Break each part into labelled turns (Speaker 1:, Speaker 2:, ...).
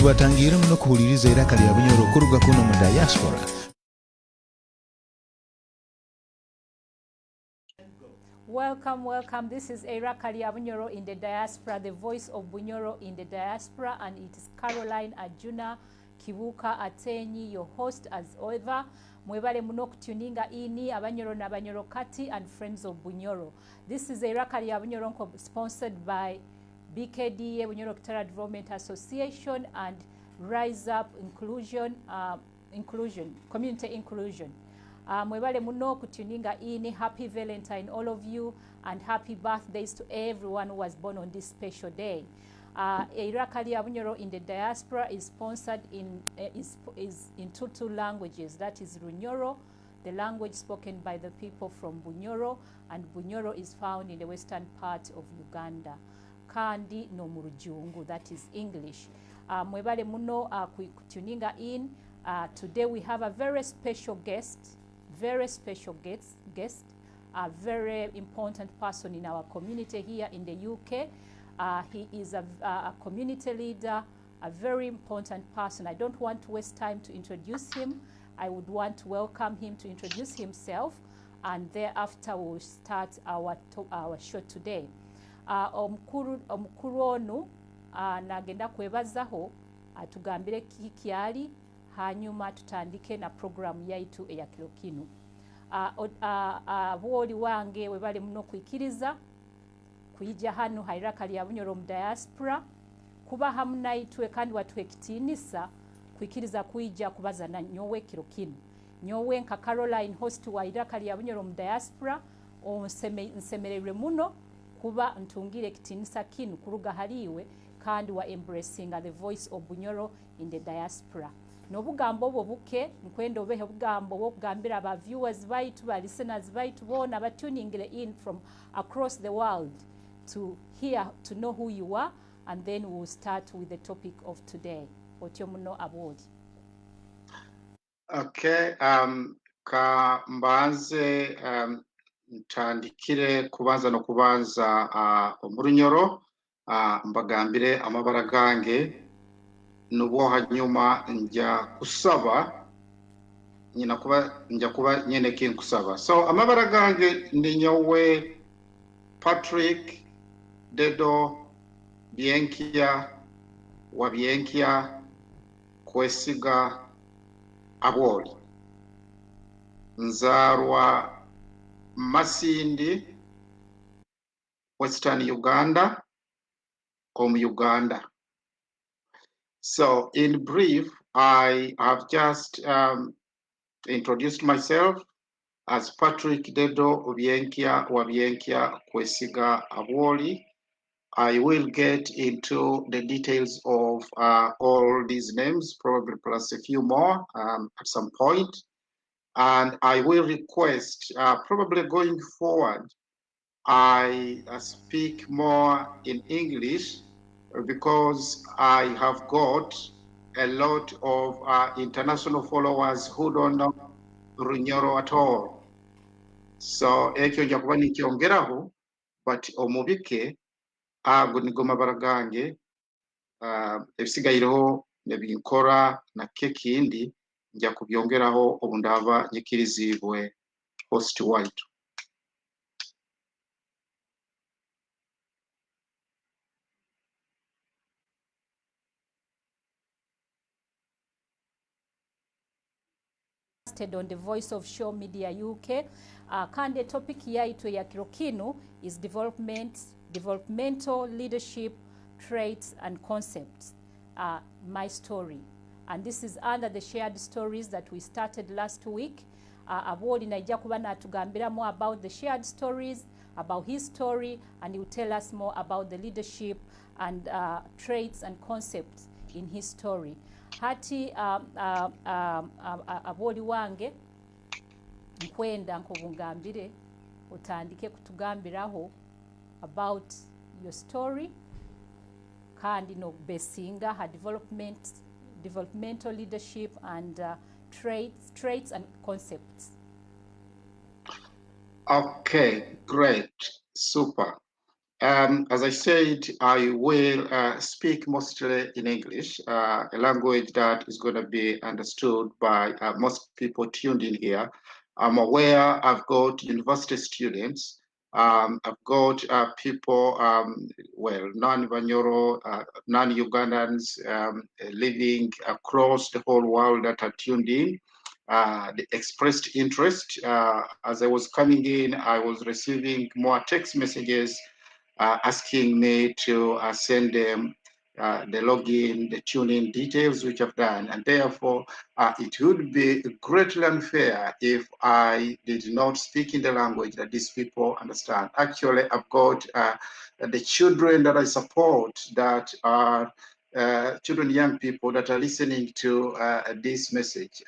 Speaker 1: tubatangira muno kuhuliriza iraka lya Bunyoro okuruga kuno mu Diaspora.
Speaker 2: Welcome. This is Iraka lya Bunyoro in the Diaspora, the voice of Bunyoro in the Diaspora, and it is Coroline Ateenyi, your host as ever. Mwebale muno kutuninga ini Abanyoro na Banyoro Kati and friends of Bunyoro. This is Iraka lya Bunyoro sponsored by BKDA, Bunyoro Developmental Association, and Rise Up Community Inclusion. Mwebale muno kutuninga ini. Happy Valentine all of you, and happy birthdays to everyone who was born on this special day. Iraka lya Bunyoro in the Diaspora is sponsored is in two languages. That is Bunyoro, the language spoken by the people from Bunyoro, and Bunyoro is found in the western part of Uganda. Kandi no Murujungu, that is English. Mwebale muno kutuninga in. Today we have a very special guest, a very important person in our community here in the UK. He is a community leader, a very important person. I don't want to waste time to introduce him. I would want to welcome him to introduce himself, and thereafter we'll start our show today. Omukuru onu nagenda kwebazaho atugambire kikyali hanyuma tutandike na program yaitu eya kilo kinu. Abwooli wange webale muno kwikiriza kuyija hano Iraka lya Bunyoro mu Diaspora kuba hamu naitwe kandi watwekitinisa kwikiriza kuyija kubaza na nyowe kilo kinu. Nyowe nka Coroline host wa Iraka lya Bunyoro mu Diaspora nsemererwe muno kuba ntungire kitinisa kinu kuruga haliwe kandi wa embracing the voice of Bunyoro in the Diaspora. Nobugambo obwo buke nkwenda obehe bugambo bwo kugambira aba viewers baitu, ba listeners baitu bona ba tuning in from across the world to hear, to know who you are, and then we'll start with the topic of today. Otyo muno Abwooli.
Speaker 3: Okay, ka mbanze ntandikire kubanza no kubanza Omunyoro mbagambire amabara gange nubo hanyuma nja kusaba kuba nyene kin kusaba. So amabara gange ni nyowe Patrick Dedo Byekya wa Byekya Kwesiga Abwooli. Nzarwa Masindi, Western Uganda, Uganda. So in brief, I have just introduced myself as Patrick Dedo Byekya wa Byekya Kwesiga Abwooli. I will get into the details of all these names, probably plus a few more at some point. And I will request, probably going forward, I speak more in English because I have got a lot of international followers who don't know Bunyoro at all. So, ekyo njakuba nikyongeraho, but omubike nigoma baragange ebisigayireho nebinkora na kekindi nja kubyongeraho obundava nyikirizibwe host waitu.
Speaker 2: On the Voice of Show Media UK. Kandi topic yaitu ya kirokinu is developmental leadership traits and concepts. My story, and this is under the shared stories that we started last week. Abwooli naija kuba natugambira more about the shared stories, about his story, and he will tell us more about the leadership and traits and concepts in his story. Hati Abwooli wange nkwenda nkubungambire utandike kutugambiraho about your story kandi no besinga ha developmental leadership and traits and concepts.
Speaker 3: Okay, great, super. As I said, I will speak mostly in English, a language that is going to be understood by most people tuned in here. I'm aware I've got university students. I've got people, well, non-Bunyoro, non-Ugandans living across the whole world that are tuned in. They expressed interest. As I was coming in, I was receiving more text messages asking me to send them the login, the tuning details, which I've done. And therefore, it would be greatly unfair if I did not speak in the language that these people understand. Actually, I've got the children that I support that are children, young people that are listening to this message.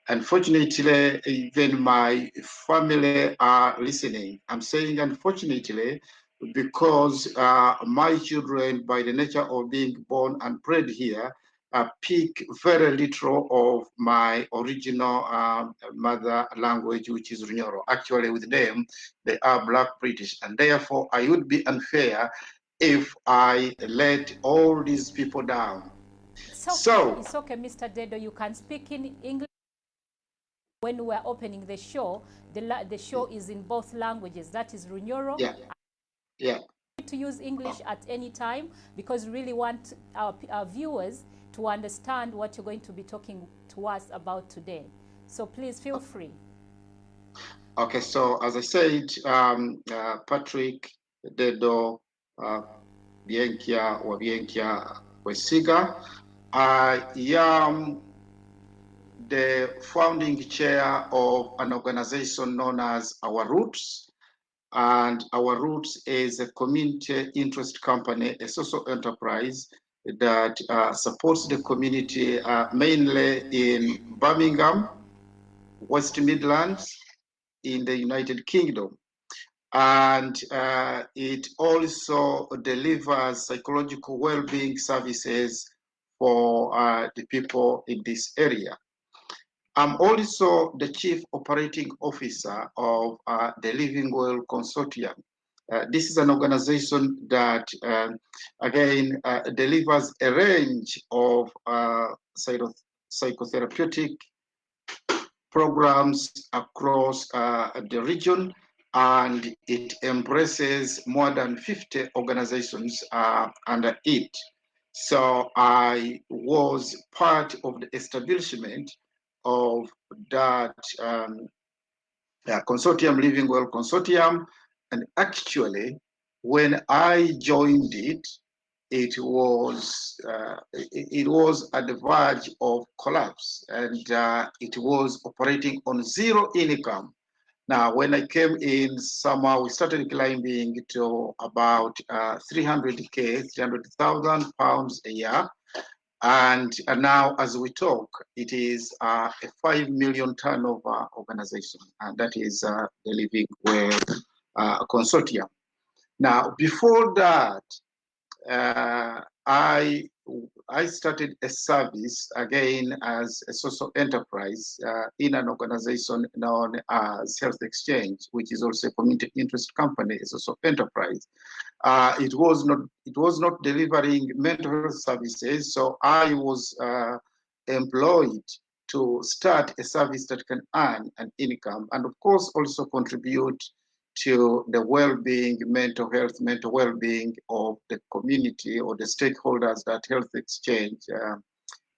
Speaker 3: Unfortunately, even my family are listening. I'm saying unfortunately because my children, by the nature of being born and bred here, speak very little of my original mother language, which is Bunyoro. Actually, with them, they are Black British, and therefore I would be unfair if I let all these people down.
Speaker 2: It's okay,
Speaker 3: So,
Speaker 2: it's okay, Mr. Dedo. You can speak in English. When we're opening the show, the show is in both languages. That is Bunyoro.
Speaker 3: Yeah.
Speaker 2: To use English at any time because we really want our viewers to understand what you're going to be talking to us about today. So please feel free.
Speaker 3: Okay, so as I said, Patrick Dedo Byekya or Byekya Kwesiga, I am the founding chair of an organization known as Our Roots. And Our Roots is a community interest company, a social enterprise that supports the community mainly in Birmingham, West Midlands, in the United Kingdom. And it also delivers psychological well-being services for the people in this area. I'm also the Chief Operating Officer of the Living Well Consortium. This is an organization that, again, delivers a range of psychotherapeutic programs across the region, and it embraces more than 50 organizations under it. So I was part of the establishment of that consortium, Living Well Consortium, and actually, when I joined it, it was at the verge of collapse, and it was operating on zero income. Now, when I came in summer, we started climbing to about 300K, 300,000 pounds a year. And now, as we talk, it is a 5 million turnover organization, and that is the Living Well Consortium. Now, before that, I started a service again as a social enterprise in an organization known as Health Exchange, which is also a community interest company, a social enterprise. It was not delivering mental health services, so I was employed to start a service that can earn an income and, of course, also contribute to the well-being, mental health, mental well-being of the community or the stakeholders that Health Exchange,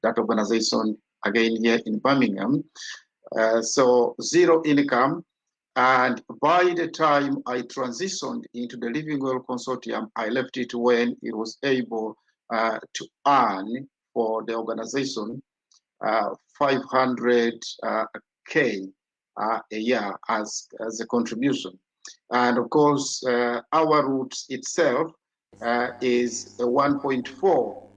Speaker 3: that organization, again here in Birmingham. So zero income. And by the time I transitioned into the Living Well Consortium, I left it when it was able to earn for the organization 500K a year as a contribution. And of course, Our Roots itself is a 1.4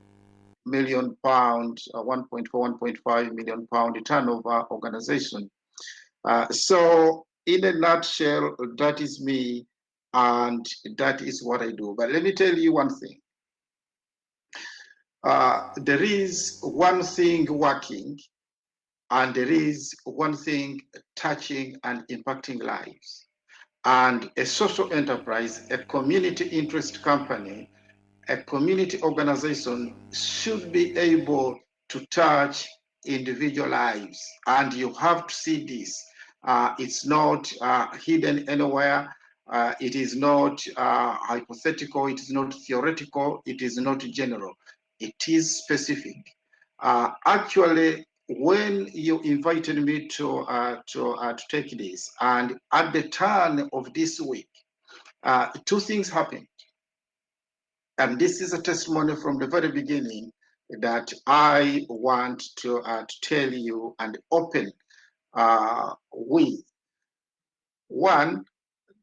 Speaker 3: million pound, 1.5 million pound turnover organization. So in a nutshell, that is me, and that is what I do. But let me tell you one thing. There is one thing working, and there is one thing touching and impacting lives. and a social enterprise, a community interest company, a community organization should be able to touch individual lives. And you have to see this. It's not hidden anywhere. It is not hypothetical. It is not theoretical. It is not general. It is specific. Actually, when you invited me to take this, and at the turn of this week, two things happened. And this is a testimony from the very beginning that I want to tell you and open with. One,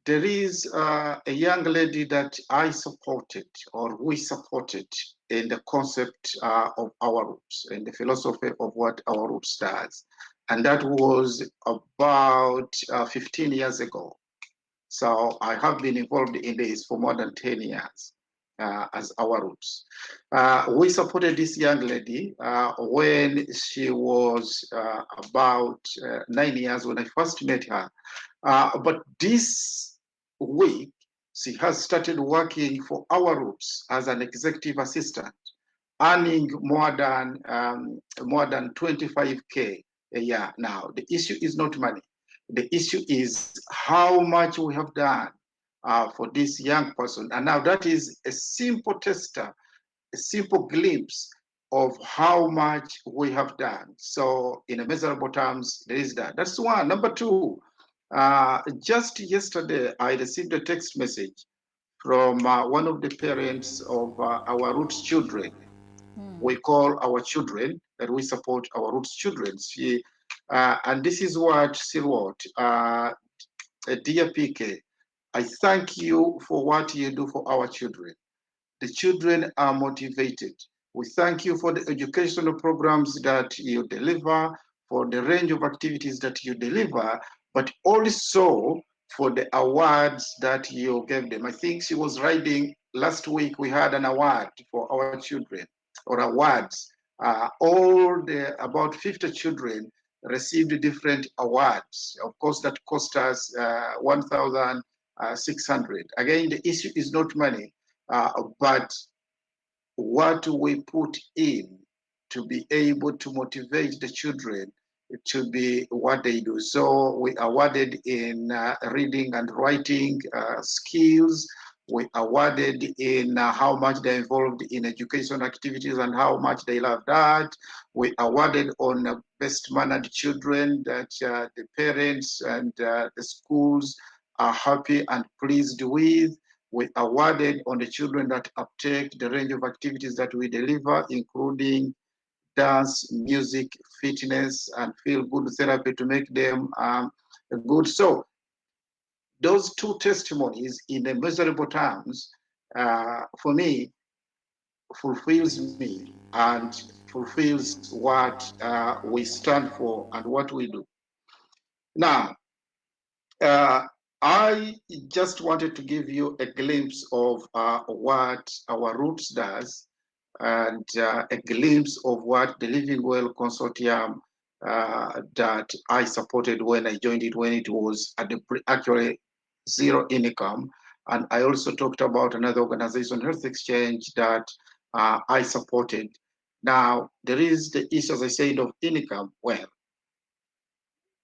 Speaker 3: there is a young lady that I supported, or we supported, in the concept of our roots and the philosophy of what our roots does. And that was about 15 years ago. So I have been involved in this for more than 10 years as our roots. We supported this young lady when she was about 9 years when I first met her. But this week, she has started working for our roots as an executive assistant, earning more than 25K a year now. The issue is not money. The issue is how much we have done for this young person. And now that is a simple tester, a simple glimpse of how much we have done. So in a measurable terms, there is that. That's one. Number two, just yesterday, I received a text message from one of the parents of our roots children. We call our children, that we support our roots children. She, and this is what she wrote. Dear PK, I thank you for what you do for our children. The children are motivated. We thank you for the educational programs that you deliver, for the range of activities that you deliver, but also for the awards that you gave them. I think she was writing last week, we had an award for our children, or awards. All the about 50 children received different awards. Of course, that cost us 1,600. Again, the issue is not money, but what we put in to be able to motivate the children to be what they do. So we awarded in reading and writing skills. We awarded in how much they're involved in education activities and how much they love that. We awarded on best mannered children that the parents and the schools are happy and pleased with. We awarded on the children that uptake the range of activities that we deliver, including dance, music, fitness, and feel good therapy to make them good. So those two testimonies in the measurable terms, for me, fulfills me and fulfills what we stand for and what we do. Now, I just wanted to give you a glimpse of what our roots does, and a glimpse of what the Living Well Consortium that I supported when I joined it, when it was at the actually zero income. And I also talked about another organization, Health Exchange, that I supported. Now, there is the issue, as I said, of income. Well,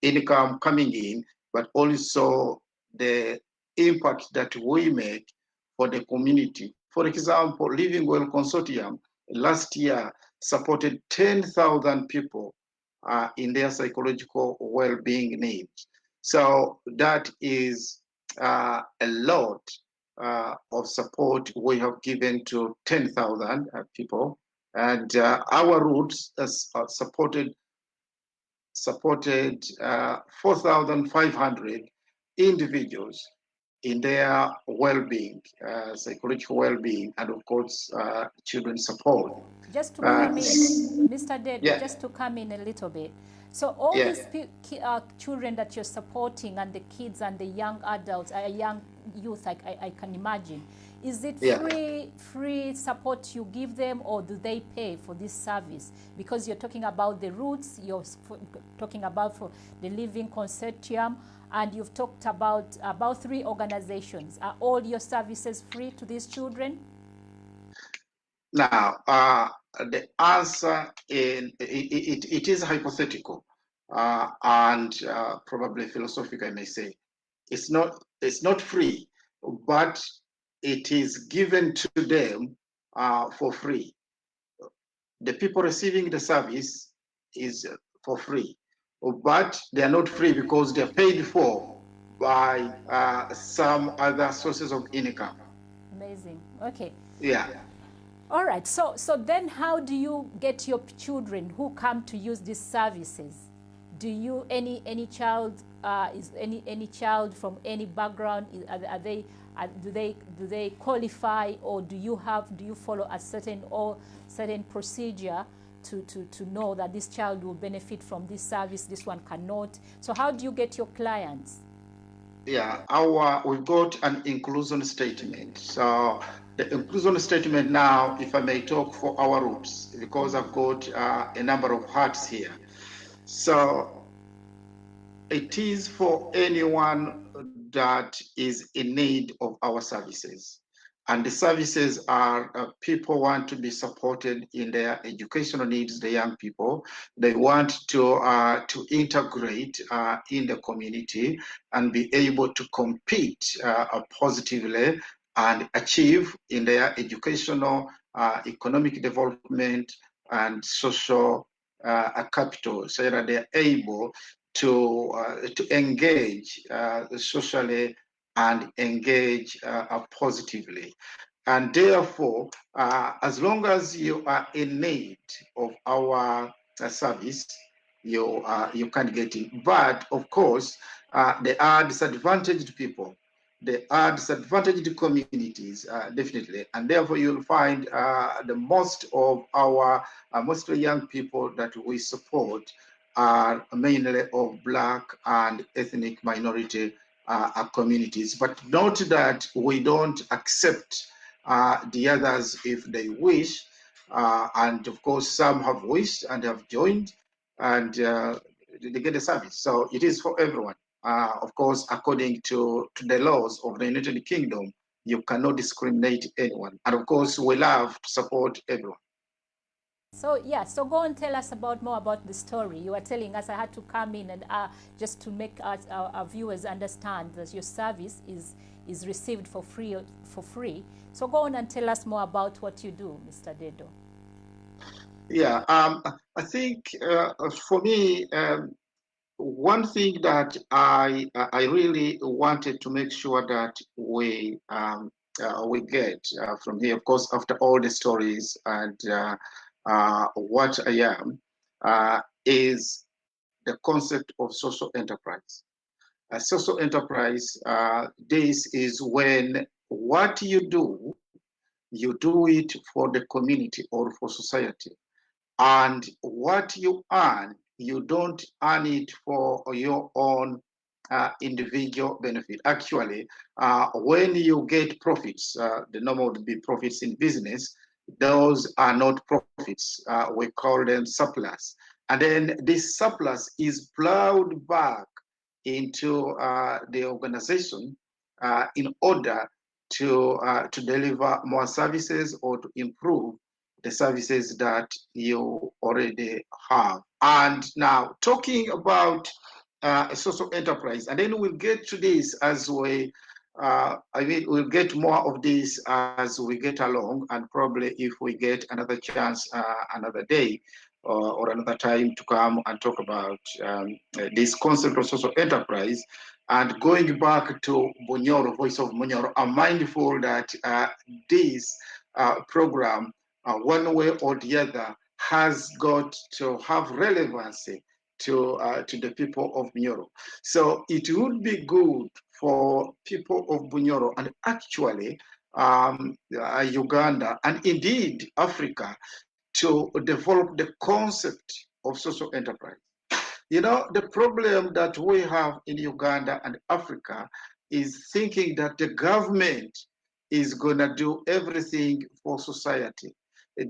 Speaker 3: income coming in, but also the impact that we make for the community. For example, Living Well Consortium last year supported 10,000 people in their psychological well-being needs. So that is a lot of support we have given to 10,000 people. And our roots supported 4,500 individuals in their well-being, psychological well-being, and of course, children's support.
Speaker 2: Just to come in, Mr. Dedo,
Speaker 3: yeah.
Speaker 2: just to come in a little bit. So all
Speaker 3: Yeah.
Speaker 2: these children that you're supporting, and the kids and the young adults, young youth, I can imagine, is it
Speaker 3: Yeah.
Speaker 2: free support you give them, or do they pay for this service? Because you're talking about the roots, you're talking about for the Living Consortium, and you've talked about 3 organizations. Are all your services free to these children?
Speaker 3: Now, the answer it is hypothetical and probably philosophical, I may say. It's not free, but it is given to them for free. The people receiving the service is for free, but they are not free because they are paid for by some other sources of income.
Speaker 2: Amazing. Okay.
Speaker 3: Yeah.
Speaker 2: All right. So then how do you get your children who come to use these services? Do you any child is any child from any background, do they qualify, or do you follow a certain procedure to know that this child will benefit from this service, this one cannot? So how do you get your clients?
Speaker 3: Yeah, we've got an inclusion statement. So the inclusion statement now, if I may talk for our roots, because I've got a number of hats here. So it is for anyone that is in need of our services. And the services are people want to be supported in their educational needs, the young people. They want to integrate in the community and be able to compete positively and achieve in their educational, economic development, and social capital, so that they're able to engage socially and engage positively. And therefore, as long as you are in need of our service, you can get it. But of course, there are disadvantaged people. There are disadvantaged communities, definitely, and therefore you'll find the most of our mostly young people that we support are mainly of Black and ethnic minority communities. But note that we don't accept the others if they wish. And of course, some have wished and have joined, and they get the service. So it is for everyone. Of course, according to the laws of the United Kingdom, you cannot discriminate anyone. And of course, we love to support everyone.
Speaker 2: So yeah, so go and tell us more about the story. You were telling us I had to come in and just to make our viewers understand that your service is received for free. So go on and tell us more about what you do, Mr. Dedo.
Speaker 3: Yeah, I think for me, one thing that I really wanted to make sure that we get from here, of course, after all the stories and what I am, is the concept of social enterprise. Social enterprise, this is when what you do it for the community or for society. And what you earn, you don't earn it for your own individual benefit. Actually, when you get profits, the normal would be profits in business, those are not profits. We call them surplus. And then this surplus is plowed back into the organization in order to deliver more services or to improve the services that you already have. And now talking about a social enterprise, and then we'll get to this as we, we'll get more of this as we get along, and probably if we get another chance another day or another time to come and talk about this concept of social enterprise. And going back to Bunyoro, Voice of Bunyoro, I'm mindful that this program, one way or the other, has got to have relevancy to the people of Bunyoro. So it would be good for people of Bunyoro and actually Uganda and indeed Africa to develop the concept of social enterprise. You know, the problem that we have in Uganda and Africa is thinking that the government is going to do everything for society.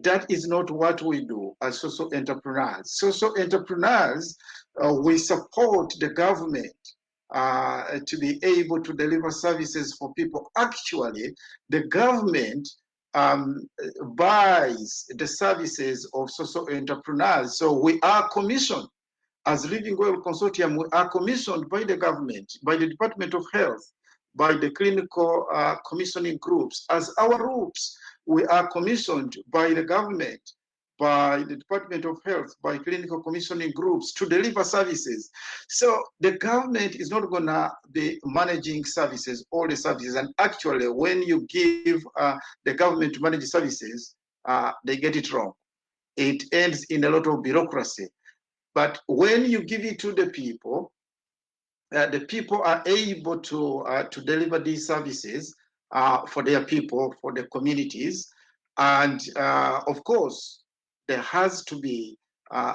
Speaker 3: That is not what we do as social entrepreneurs. Social entrepreneurs, we support the government to be able to deliver services for people. Actually, the government buys the services of social entrepreneurs. So we are commissioned as Living Well Consortium, we are commissioned by the government, by the Department of Health, by the clinical commissioning groups. As our groups, we are commissioned by the government, by the Department of Health, by clinical commissioning groups to deliver services. So the government is not going to be managing services, all the services. And actually, when you give the government to manage services, they get it wrong. It ends in a lot of bureaucracy. But when you give it to the people are able to deliver these services for their people, for the communities. And of course, there has to be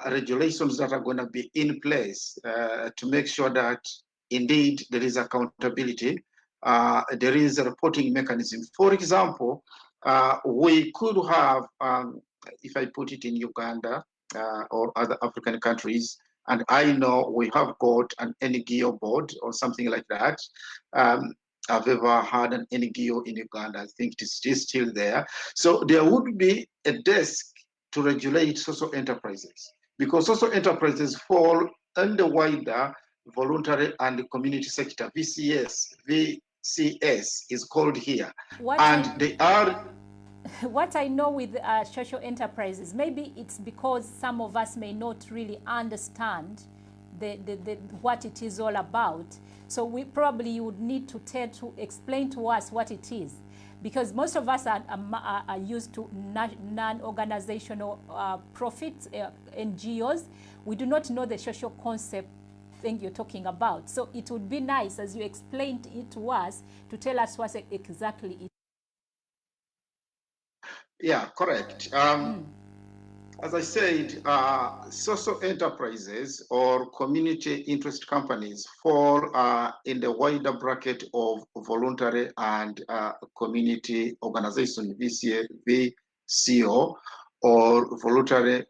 Speaker 3: regulations that are going to be in place to make sure that indeed there is accountability. There is a reporting mechanism. For example, we could have, if I put it in Uganda, or other African countries, and I know we have got an NGO board or something like that. I've ever had an NGO in Uganda. I think it is still there. So there would be a desk to regulate social enterprises, because social enterprises fall under wider voluntary and community sector. VCS is called here. They are.
Speaker 2: What I know with social enterprises, maybe it's because some of us may not really understand what it is all about. So we probably would need to explain to us what it is, because most of us are used to non-organizational profits, NGOs. We do not know the social concept thing you're talking about. So it would be nice, as you explained it to us, to tell us what exactly it is.
Speaker 3: Yeah, correct. As I said, social enterprises or community interest companies fall in the wider bracket of voluntary and community organization, VCO, or voluntary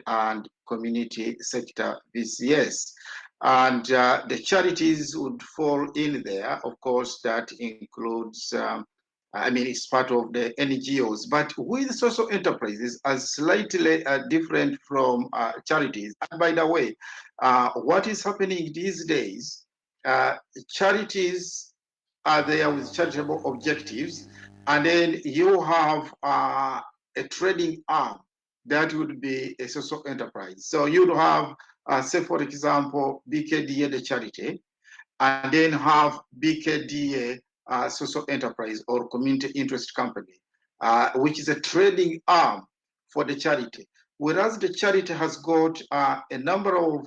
Speaker 3: and community sector, VCS. And the charities would fall in there. Of course, that includes it's part of the NGOs, but with social enterprises are slightly different from charities. And by the way, what is happening these days, charities are there with charitable objectives, and then you have a trading arm that would be a social enterprise. So you'd have, say for example, BKDA, the charity, and then have BKDA, social enterprise or community interest company, which is a trading arm for the charity. Whereas the charity has got a number of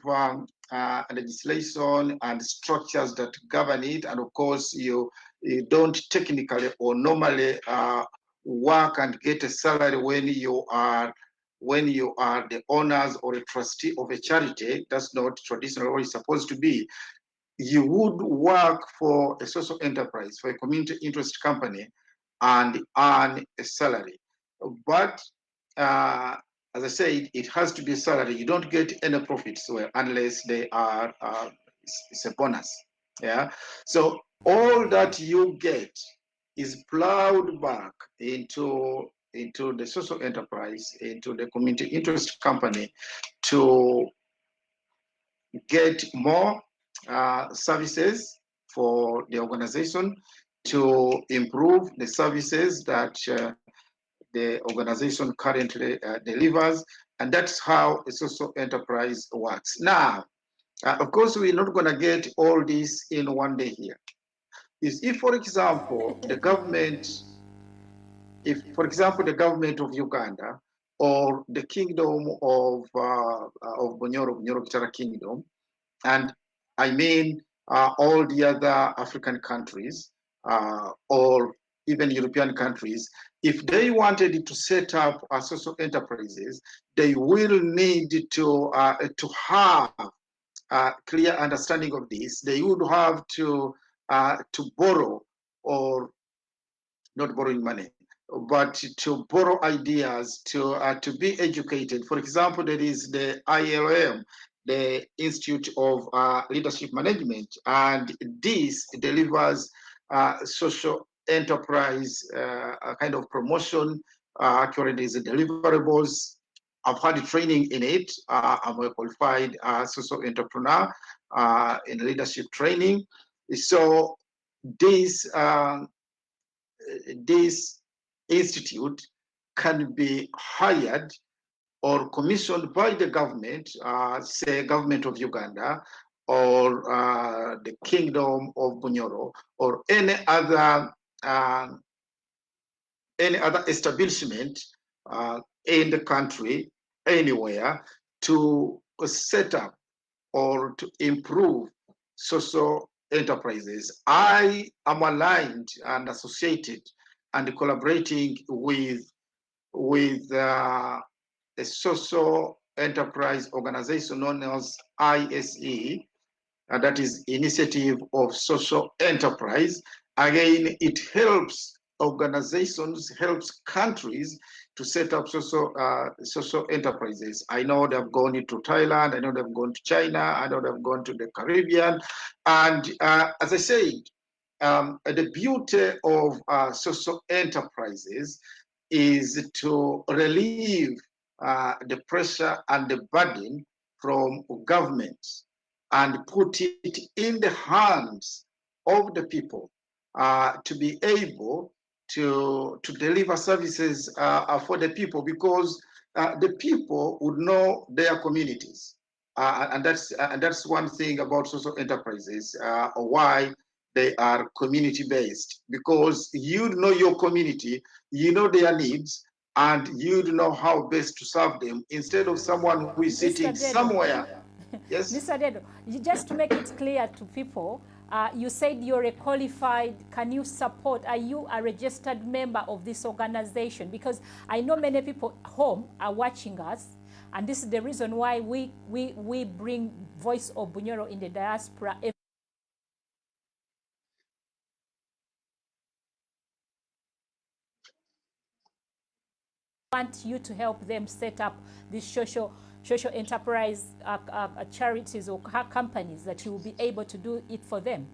Speaker 3: legislation and structures that govern it, and of course you don't technically or normally work and get a salary when you are the owners or a trustee of a charity. That's not traditionally what it's supposed to be. You would work for a social enterprise, for a community interest company, and earn a salary. But as I said, it has to be a salary. You don't get any profits unless they are, it's a bonus. Yeah. So all that you get is plowed back into the social enterprise, into the community interest company, to get more services for the organization, to improve the services that the organization currently delivers. And that's how a social enterprise works. Now, of course, we're not going to get all this in one day here. If, for example, the government, the government of Uganda or the kingdom of Bunyoro Kitara Kingdom, and I mean all the other African countries or even European countries, if they wanted to set up social enterprises, they will need to have a clear understanding of this. They would have to borrow, or not borrowing money, but to borrow ideas, to be educated. For example, there is the ILM, the Institute of Leadership Management, and this delivers social enterprise kind of promotion. Actually, there's deliverables. I've had training in it. I'm a qualified social entrepreneur in leadership training. So this this institute can be hired or commissioned by the government, say government of Uganda, or the Kingdom of Bunyoro, or any other establishment in the country, anywhere, to set up or to improve social enterprises. I am aligned and associated and collaborating with a social enterprise organization known as ISE, and that is Initiative of Social Enterprise. Again, it helps organizations, helps countries to set up social enterprises. I know they've gone into Thailand, I know they've gone to China, I know they've gone to the Caribbean. And as I said, the beauty of social enterprises is to relieve the pressure and the burden from governments and put it in the hands of the people to be able to deliver services for the people, because the people would know their communities. And that's one thing about social enterprises, why they are community-based, because you know your community, you know their needs, and you know how best to serve them, instead of someone who is sitting somewhere. Yes.
Speaker 2: Mr. Dedo, just to make it clear to people, you said you're a qualified, can you support, are you a registered member of this organization? Because I know many people home are watching us, and this is the reason why we bring Voice of Bunyoro in the diaspora. Want you to help them set up these social enterprise charities or companies, that you will be able to do it for them.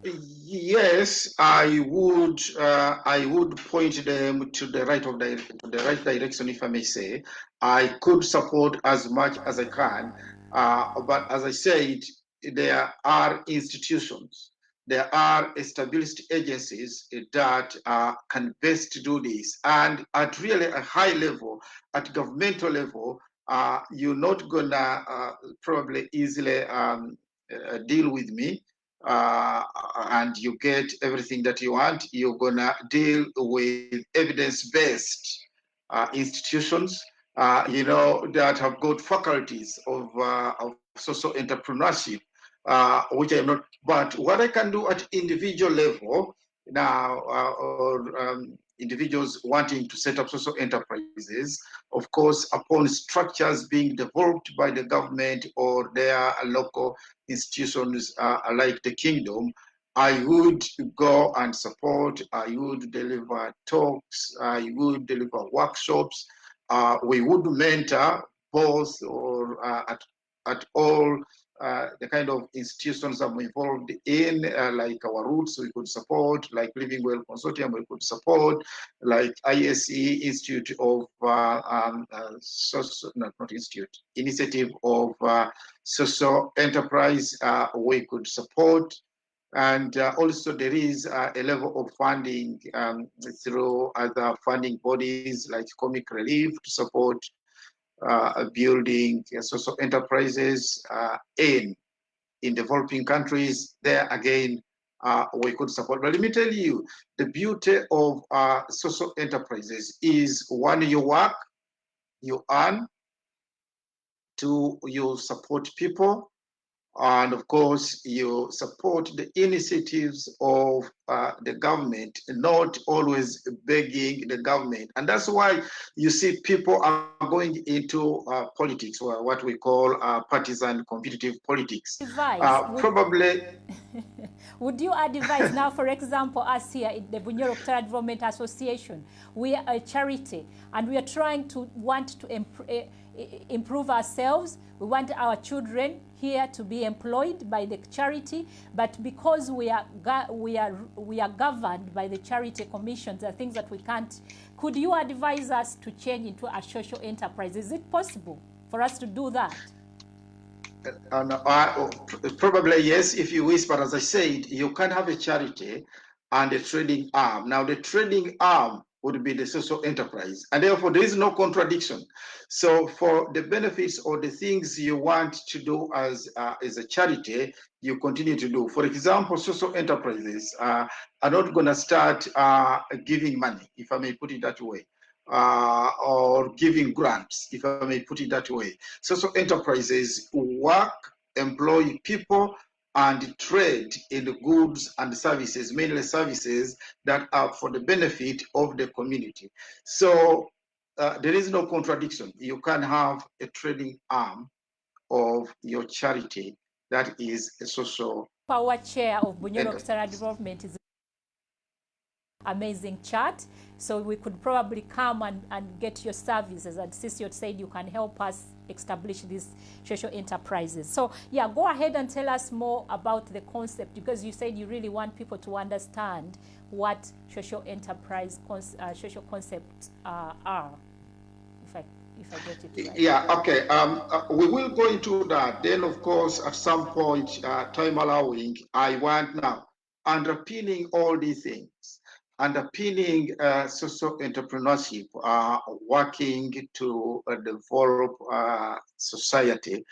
Speaker 3: Yes, I would point them to the right direction, if I may say. I could support as much as I can, but as I said, there are institutions, there are established agencies that can best do this, and at really a high level, at governmental level, you're not gonna probably easily deal with me. And you get everything that you want. You're gonna deal with evidence-based institutions, that have got faculties of social entrepreneurship, which I'm not. But what I can do at individual level now, or individuals wanting to set up social enterprises, of course, upon structures being developed by the government or their local institutions like the Kingdom, I would go and support, I would deliver talks, I would deliver workshops, we would mentor both or at all the kind of institutions I'm involved in, like our roots, we could support, like Living Well Consortium, we could support, like ISE, Institute of not Institute, Initiative of Social Enterprise, we could support. And also there is a level of funding through other funding bodies like Comic Relief to support building social enterprises in developing countries. There again, we could support. But let me tell you, the beauty of social enterprises is when you work, you earn, you support people, and of course, you support the initiatives of the government, not always begging the government. And that's why you see people are going into politics, or what we call partisan competitive politics. Probably.
Speaker 2: Would you advise now, for example, us here in the Bunyoro Developmental Association, we are a charity and we are trying to improve ourselves. We want our children here to be employed by the charity, but because we are governed by the charity commissions, the things that we can't. Could you advise us to change into a social enterprise? Is it possible for us to do that?
Speaker 3: Probably yes, if you wish, but as I said, you can have a charity and a trading arm. Now, the trading arm would be the social enterprise, and therefore there is no contradiction. So for the benefits or the things you want to do as a charity, you continue to do. For example, social enterprises are not going to start giving money, if I may put it that way. Or giving grants, if I may put it that way. Social enterprises work, employ people, and trade in the goods and services, mainly services that are for the benefit of the community. So there is no contradiction. You can have a trading arm of your charity that is a social.
Speaker 2: Power chair of Bunyoro Development is amazing chat, so we could probably come and get your services, and since you said you can help us establish these social enterprises. So yeah, go ahead and tell us more about the concept, because you said you really want people to understand what social enterprise social concepts are, if I get it right.
Speaker 3: Yeah, okay. We will go into that. Then, of course, at some point, time allowing, I want now, underpinning all these things, underpinning social entrepreneurship, working to develop society,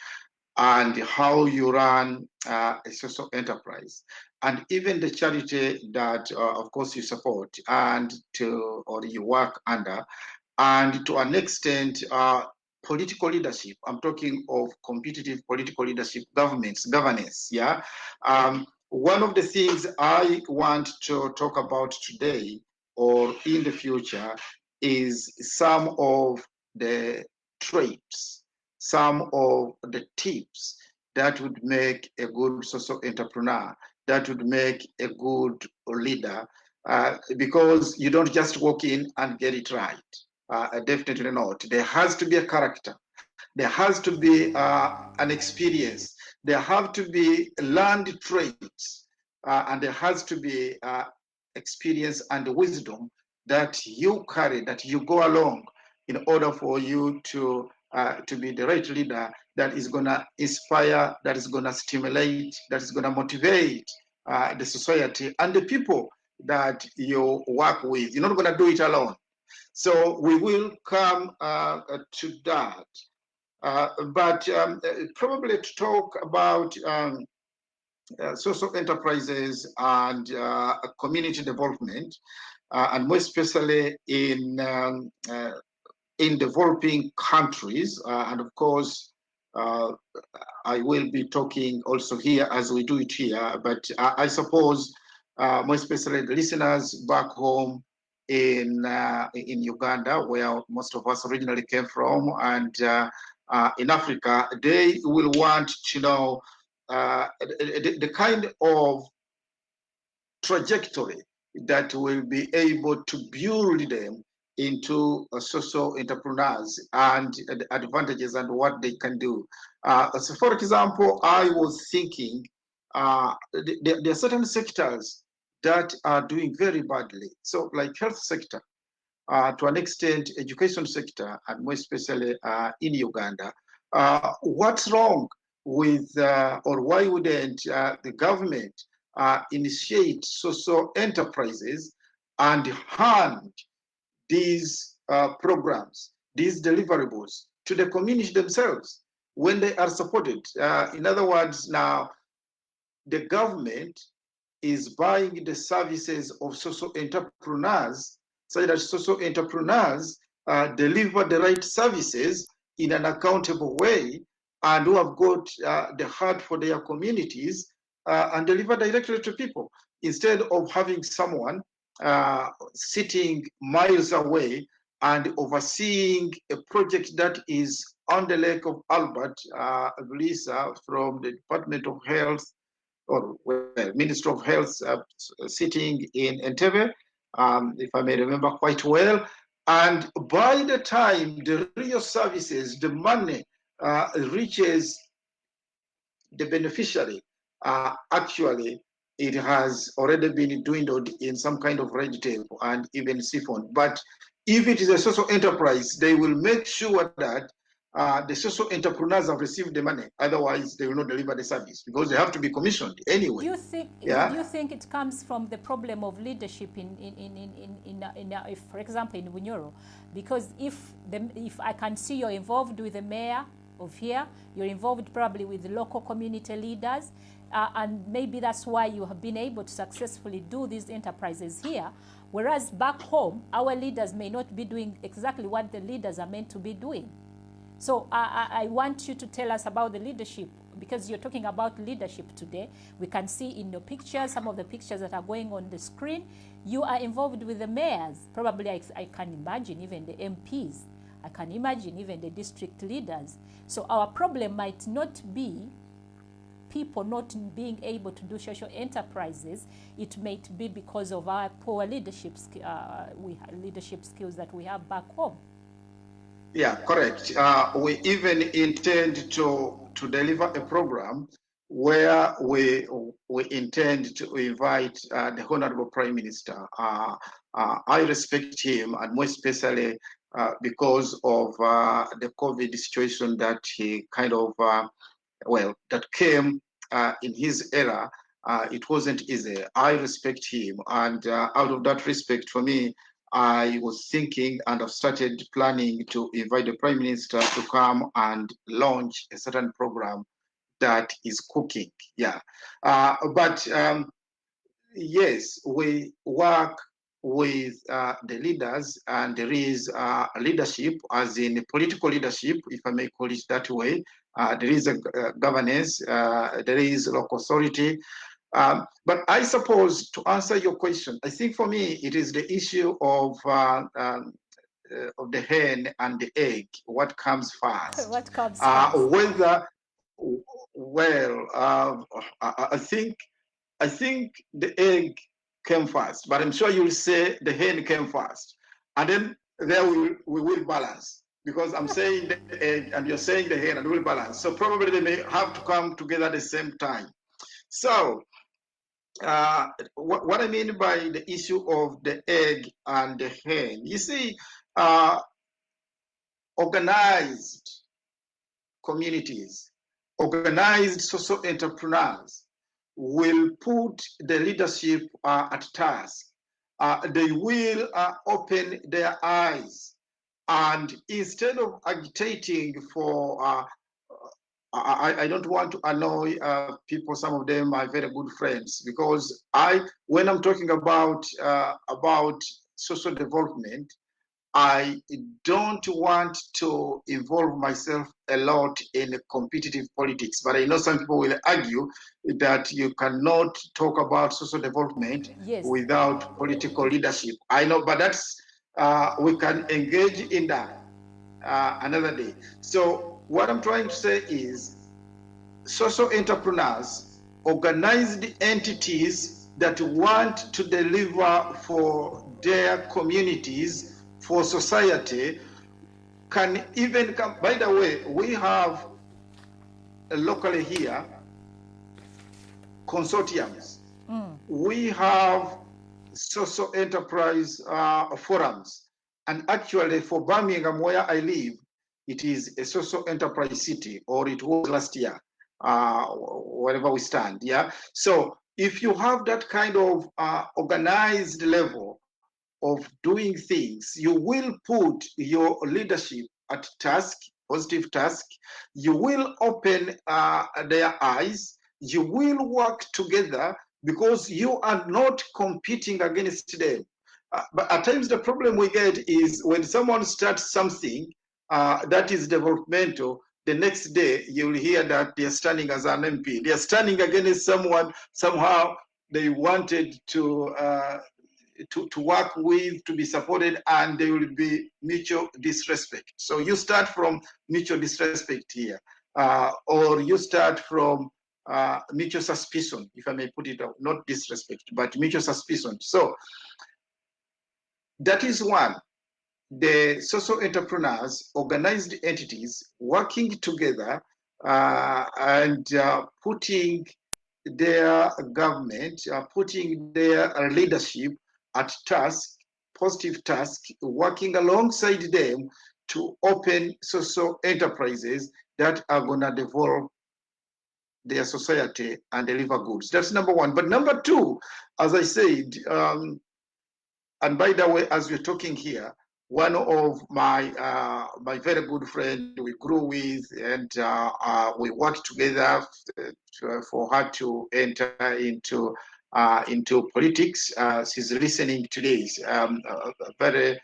Speaker 3: and how you run a social enterprise, and even the charity that, of course, you support and or you work under, and to an extent, political leadership. I'm talking of competitive political leadership, governance. Yeah. One of the things I want to talk about today or in the future is some of the traits, some of the tips that would make a good social entrepreneur, that would make a good leader, because you don't just walk in and get it right. Definitely not. There has to be a character. There has to be an experience. There have to be learned traits, and there has to be experience and wisdom that you carry, that you go along, in order for you to be the right leader that is going to inspire, that is going to stimulate, that is going to motivate the society and the people that you work with. You're not going to do it alone. So we will come to that. But probably to talk about social enterprises and community development, and more especially in developing countries, and of course, I will be talking also here as we do it here, but I suppose more especially the listeners back home in Uganda, where most of us originally came from, and in Africa, they will want to know the kind of trajectory that will be able to build them into social entrepreneurs and the advantages and what they can do. So for example, I was thinking there are certain sectors that are doing very badly. So like health sector, to an extent, education sector, and more especially in Uganda. What's wrong with, or why wouldn't the government initiate social enterprises and hand these programs, these deliverables to the community themselves when they are supported? In other words, now the government is buying the services of social entrepreneurs so that social entrepreneurs deliver the right services in an accountable way, and who have got the heart for their communities and deliver directly to people, instead of having someone sitting miles away and overseeing a project that is on the Lake of Albert, Lisa from the Department of Health or well, Minister of Health sitting in Entebbe, if I may remember quite well. And by the time the real services, the money reaches the beneficiary, actually, it has already been dwindled in some kind of red tape and even siphoned. But if it is a social enterprise, they will make sure that the social entrepreneurs have received the money. Otherwise, they will not deliver the service because they have to be commissioned anyway.
Speaker 2: Do you think?
Speaker 3: Yeah?
Speaker 2: Do you think it comes from the problem of leadership if, for example, in Bunyoro? Because if I can see you're involved with the mayor of here, you're involved probably with the local community leaders, and maybe that's why you have been able to successfully do these enterprises here. Whereas back home, our leaders may not be doing exactly what the leaders are meant to be doing. So I want you to tell us about the leadership, because you're talking about leadership today. We can see in the pictures, some of the pictures that are going on the screen, you are involved with the mayors. Probably I can imagine even the MPs. I can imagine even the district leaders. So our problem might not be people not being able to do social enterprises. It might be because of our poor leadership skills that we have back home.
Speaker 3: Yeah, correct. We even intend to deliver a program where we intend to invite the Honorable Prime Minister. I respect him, and more especially because of the COVID situation that he kind of, that came in his era. It wasn't easy. I respect him, and out of that respect for me, I was thinking and I've started planning to invite the Prime Minister to come and launch a certain program that is cooking. Yeah. But yes, we work with the leaders, and there is leadership, as in political leadership, if I may call it that way. There is a governance, there is local authority. But I suppose, to answer your question, I think for me it is the issue of the hen and the egg. What comes first?
Speaker 2: What comes first?
Speaker 3: Whether, well, I think the egg came first, but I'm sure you'll say the hen came first, and then there we will balance, because I'm saying the egg and you're saying the hen, and we'll balance. So probably they may have to come together at the same time. So what I mean by the issue of the egg and the hen, you see, organized communities, organized social entrepreneurs will put the leadership at task. They will open their eyes, and instead of agitating for I don't want to annoy people. Some of them are very good friends, because when I'm talking about social development, I don't want to involve myself a lot in competitive politics. But I know some people will argue that you cannot talk about social development without political leadership. I know, but that's we can engage in that another day. So what I'm trying to say is, social entrepreneurs, organized entities that want to deliver for their communities, for society, can even come. By the way, we have locally here consortiums. We have social enterprise forums. And actually, for Birmingham, where I live, it is a social enterprise city, or it was last year, wherever we stand. Yeah. So if you have that kind of organized level of doing things, you will put your leadership at task, positive task. You will open their eyes. You will work together, because you are not competing against them. But at times the problem we get is when someone starts something that is developmental, the next day you will hear that they are standing as an MP. They are standing against someone somehow they wanted to work with, to be supported, and there will be mutual disrespect. So you start from mutual disrespect here, or you start from mutual suspicion, if I may put it, not disrespect, but mutual suspicion. So that is one. The social entrepreneurs, organized entities working together and putting their government, putting their leadership at task, positive task, working alongside them to open social enterprises that are going to develop their society and deliver goods. That's number one. But number two, as I said, and by the way, as we're talking here, one of my my very good friend we grew with, and we worked together for her to enter into politics. She's listening today. A very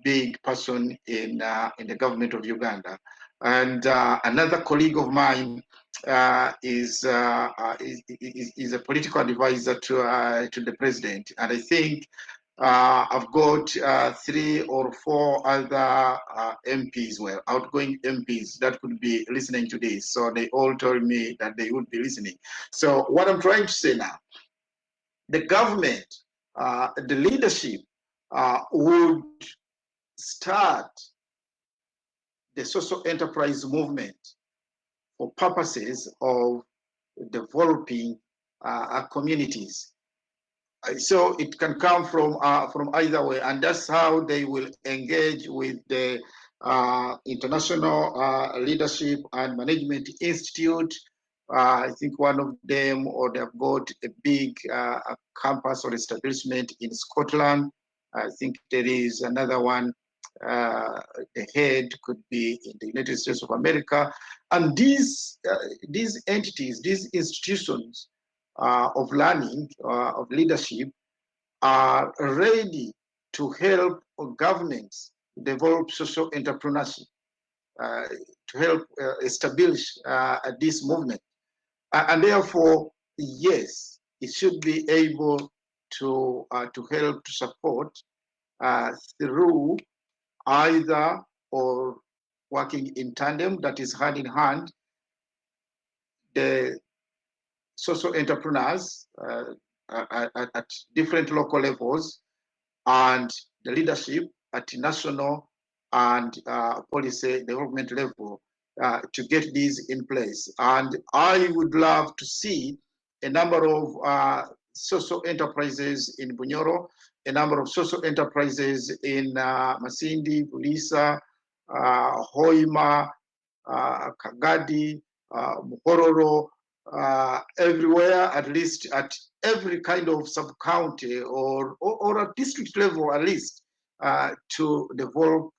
Speaker 3: big person in the government of Uganda, and another colleague of mine is a political advisor to the president, and I think. I've got 3 or 4 other MPs, well, outgoing MPs that could be listening to this. So they all told me that they would be listening. So what I'm trying to say now, the government, the leadership would start the social enterprise movement for purposes of developing communities. So it can come from either way, and that's how they will engage with the International Leadership and Management Institute. I think one of them, or they've got a big campus or establishment in Scotland. I think there is another one. The head could be in the United States of America, and these entities, these institutions of learning, of leadership, are ready to help governments develop social entrepreneurship, to help establish this movement. And therefore, yes, it should be able to help to support through either or working in tandem, that is hand in hand, the social entrepreneurs at different local levels and the leadership at national and policy development level to get these in place. And I would love to see a number of social enterprises in Bunyoro, a number of social enterprises in Masindi, Bulisa, Hoima, Kagadi, Muhororo, everywhere, at least at every kind of sub-county or at district level, at least, to develop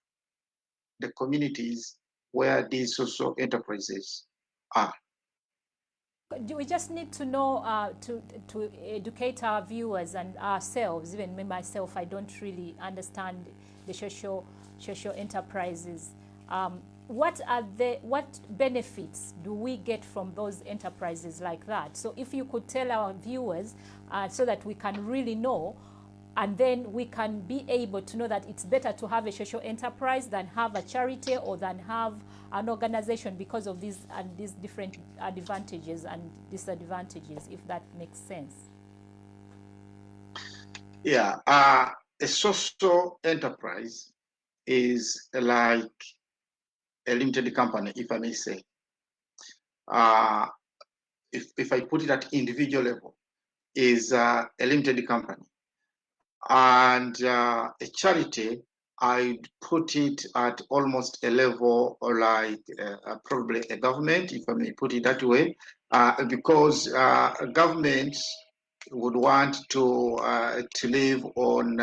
Speaker 3: the communities where these social enterprises are.
Speaker 2: We just need to know to educate our viewers and ourselves. Even me myself, I don't really understand the social enterprises. What benefits do we get from those enterprises like that? So if you could tell our viewers so that we can really know, and then we can be able to know that it's better to have a social enterprise than have a charity or than have an organization because of these different advantages and disadvantages, if that makes sense.
Speaker 3: Yeah, a social enterprise is like a limited company, if I may say. If I put it at individual level, is a limited company. And a charity, I'd put it at almost a level like probably a government, if I may put it that way, because governments would want to live on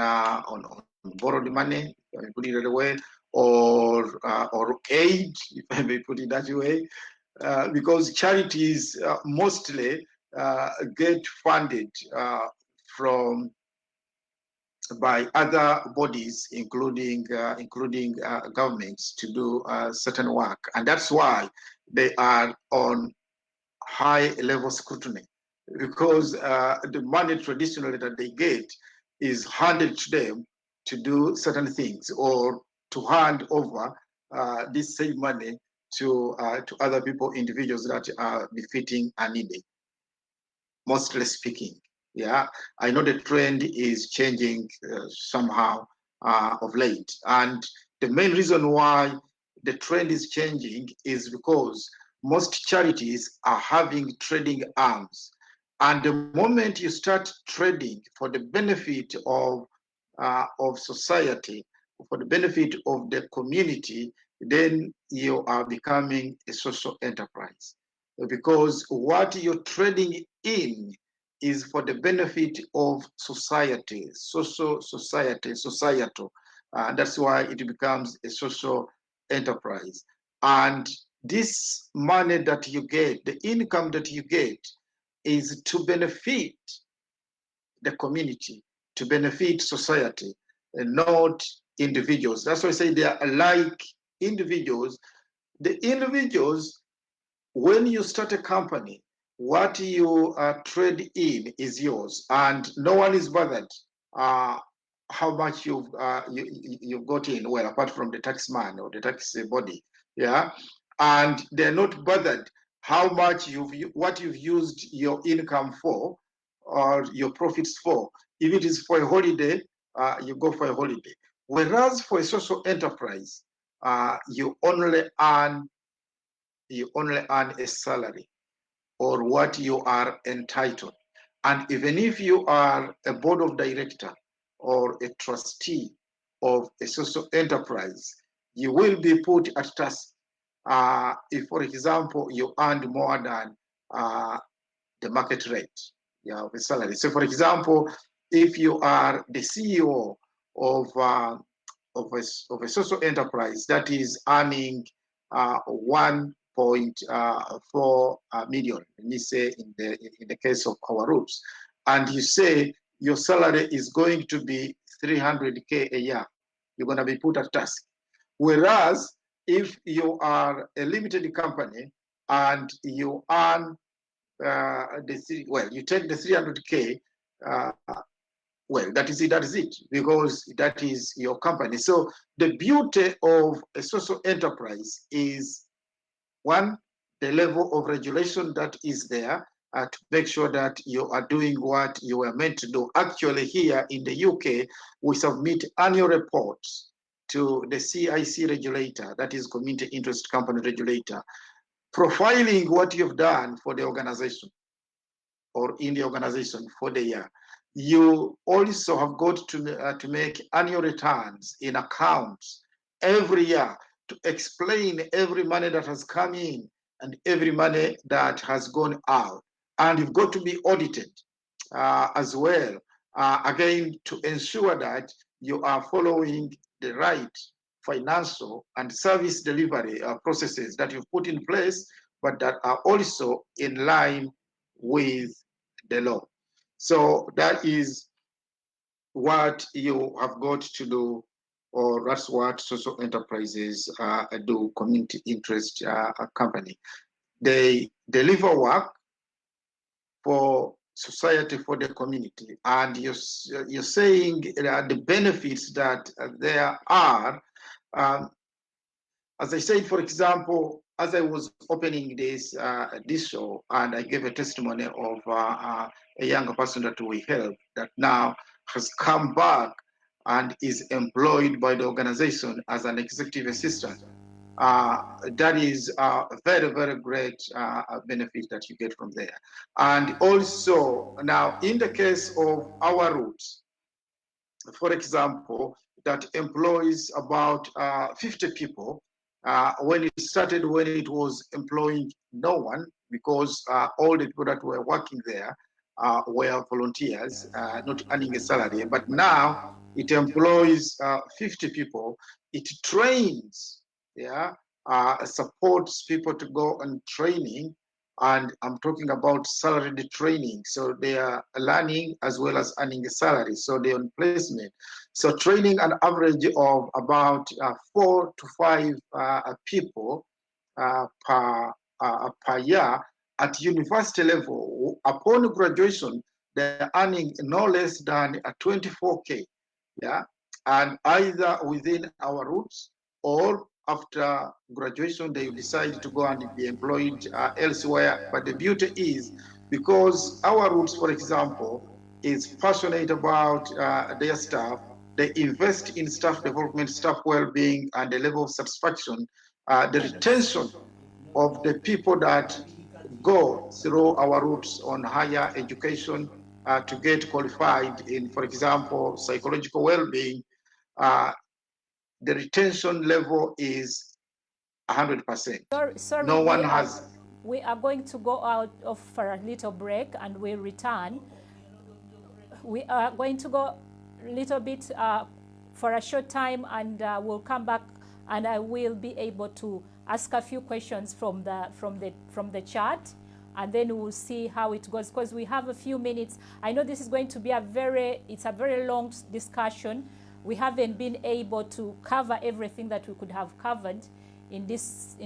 Speaker 3: borrowed money, if I may put it that way, or aid, if I may put it that way, because charities mostly get funded by other bodies, including governments, to do certain work, and that's why they are on high level scrutiny, because the money traditionally that they get is handed to them to do certain things, or to hand over this same money to other people, individuals that are befitting and needed, mostly speaking. Yeah, I know the trend is changing somehow of late. And the main reason why the trend is changing is because most charities are having trading arms. And the moment you start trading for the benefit of society, for the benefit of the community, then you are becoming a social enterprise. Because what you're trading in is for the benefit of society, societal. That's why it becomes a social enterprise. And this money that you get, the income that you get, is to benefit the community, to benefit society, and not individuals. That's why I say they are like individuals. The individuals, when you start a company, what you trade in is yours, and no one is bothered how much you've got in. Well, apart from the tax man or the tax body, yeah, and they're not bothered how much what you've used your income for or your profits for. If it is for a holiday, you go for a holiday. Whereas for a social enterprise, you only earn a salary or what you are entitled. And even if you are a board of director or a trustee of a social enterprise, you will be put at task if, for example, you earned more than the market rate, of a salary. So, for example, if you are the CEO of a social enterprise that is earning 1.4 million, let me say in the case of our roots, and you say your salary is going to be 300K a year, you're going to be put at task. Whereas if you are a limited company and you earn you take the 300K, well, that is it, because that is your company. So the beauty of a social enterprise is, one, the level of regulation that is there to make sure that you are doing what you were meant to do. Actually, here in the UK, we submit annual reports to the CIC regulator, that is Community Interest Company Regulator, profiling what you've done for the organization or in the organization for the year. You also have got to make annual returns in accounts every year to explain every money that has come in and every money that has gone out. And you've got to be audited as well, again, to ensure that you are following the right financial and service delivery processes that you've put in place, but that are also in line with the law. So that is what you have got to do, or that's what social enterprises do, community interest company. They deliver work for society, for the community, and you're saying the benefits that there are. As I said, for example, as I was opening this show, and I gave a testimony of a younger person that we helped that now has come back and is employed by the organization as an executive assistant. That is a very, very great benefit that you get from there. And also, now in the case of our roots, for example, that employs about 50 people. When it started, when it was employing no one, because all the people that were working there were volunteers, not earning a salary. But now it employs 50 people. It trains, supports people to go on training. And I'm talking about salaried training. So they are learning as well as earning a salary. So they're on placement. So training an average of about 4 to 5 people per year at university level. Upon graduation, they're earning no less than 24K, and either within our roots or after graduation, they decide to go and be employed elsewhere. But the beauty is, because our roots, for example, is passionate about their staff, they invest in staff development, staff well-being, and the level of satisfaction, the retention of the people that go through our routes on higher education to get qualified in, for example, psychological well-being, the retention level is 100%.
Speaker 2: Sorry,
Speaker 3: no one has.
Speaker 2: We are going to go out for a little break and we'll return. We are going to go a little bit for a short time, and we'll come back, and I will be able to ask a few questions from the chat, and then we'll see how it goes, because we have a few minutes. I know this is going to be a very long discussion. We haven't been able to cover everything that we could have covered in this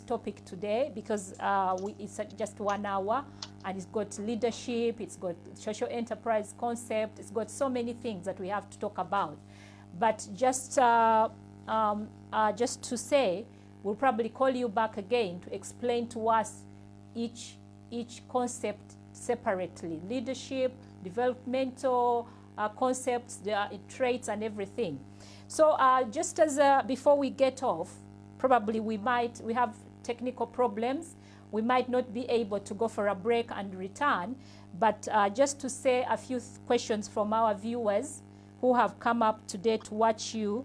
Speaker 2: topic today, because it's just 1 hour, and it's got leadership, it's got social enterprise concept, it's got so many things that we have to talk about. But just to say, we'll probably call you back again to explain to us each concept separately: leadership, developmental concepts, the traits, and everything. So just as before we get off, probably we have technical problems. We might not be able to go for a break and return, but just to say a few questions from our viewers who have come up today to watch you.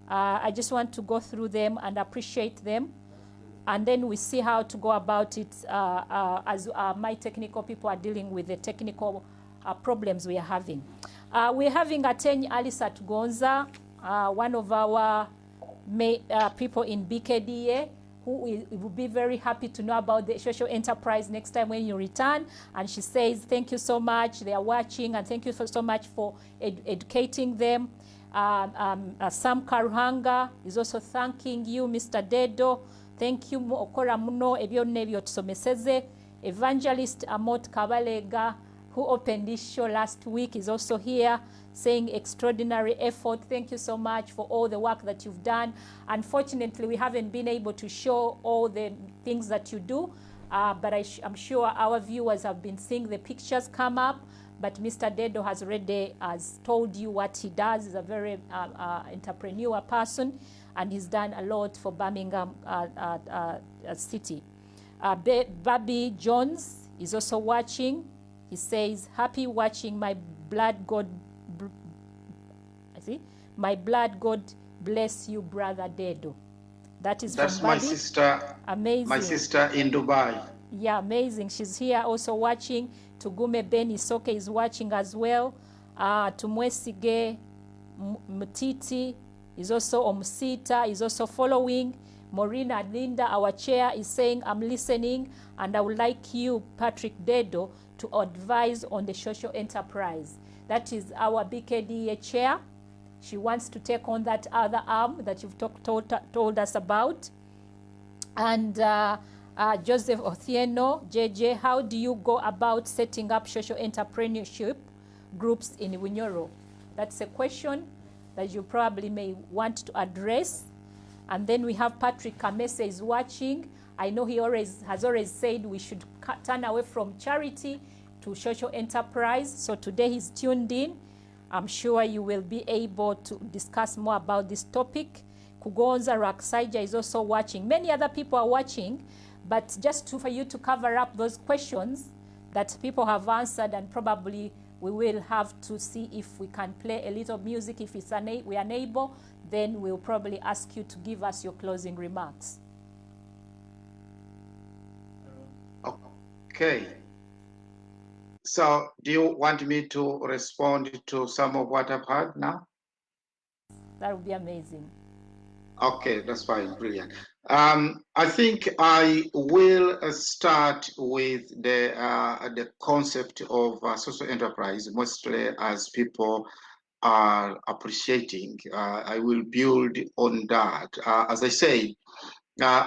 Speaker 2: I just want to go through them and appreciate them, and then we see how to go about it as my technical people are dealing with the technical problems we are having. We're having Ateenyi Alice at Gonza, one of our people in BKDA, who will be very happy to know about the social enterprise next time when you return. And she says, thank you so much, they are watching, and thank you so much for educating them. Sam Karuhanga is also thanking you, Mr. Dedo. Thank you, okora muno ebyonna ebyotusomeseze. Evangelist Amot Kabalega, who opened this show last week, is also here saying extraordinary effort. Thank you so much for all the work that you've done. Unfortunately, we haven't been able to show all the things that you do, but I'm sure our viewers have been seeing the pictures come up. But Mr. Dedo has already told you what he does. He's a very entrepreneur person, and he's done a lot for Birmingham City. Bobby Jones is also watching. He says, happy watching my blood God. My blood God bless you, brother Dedo. That's from
Speaker 3: my
Speaker 2: Bobby.
Speaker 3: Sister.
Speaker 2: Amazing.
Speaker 3: My sister in Dubai.
Speaker 2: Yeah, amazing. She's here also watching. Tugume Ben Isoke is watching as well. Tumwesige Mutiti is also Omsita, is also following. Morina Linda, our chair, is saying, I'm listening, and I would like you, Patrick Dedo, to advise on the social enterprise. That is our BKDA chair. She wants to take on that other arm that you've told us about. And Joseph Othieno, JJ, how do you go about setting up social entrepreneurship groups in Bunyoro? That's a question that you probably may want to address. And then we have Patrick Kamese is watching. I know he has always said we should turn away from charity to social enterprise. So today he's tuned in. I'm sure you will be able to discuss more about this topic. Kugonza Raksaija is also watching. Many other people are watching, but just for you to cover up those questions that people have answered, and probably we will have to see if we can play a little music. If it's we are unable, then we'll probably ask you to give us your closing remarks.
Speaker 3: Okay. So do you want me to respond to some of what I've heard now?
Speaker 2: That would be amazing.
Speaker 3: Okay, that's fine. Brilliant. I think I will start with the concept of social enterprise, mostly as people are appreciating. I will build on that. As I say,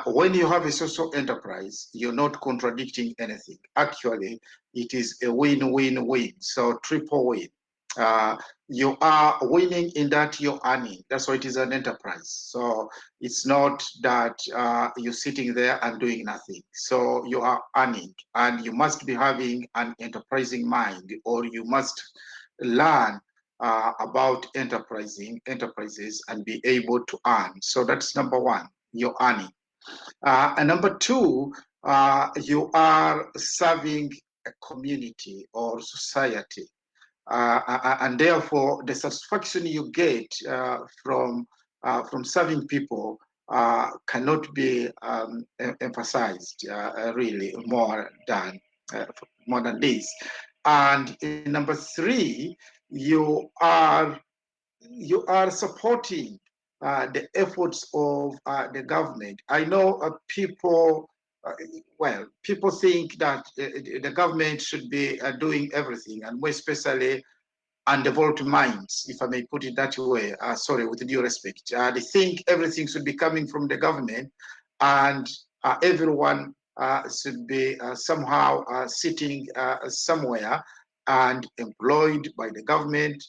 Speaker 3: when you have a social enterprise, you're not contradicting anything. Actually, it is a win-win-win, so triple win. you are winning in that you're earning. That's why it is an enterprise. So it's not that you're sitting there and doing nothing. So you are earning, and you must be having an enterprising mind, or you must learn about enterprises and be able to earn. So that's number one, you're earning. And number two, you are serving a community or society. And therefore, the satisfaction you get from serving people cannot be emphasized really more than this. And number three, you are supporting the efforts of the government. I know people. People think that the government should be doing everything, and more especially undeveloped minds, if I may put it that way. Sorry, with due respect. They think everything should be coming from the government, and everyone should be somehow sitting somewhere and employed by the government,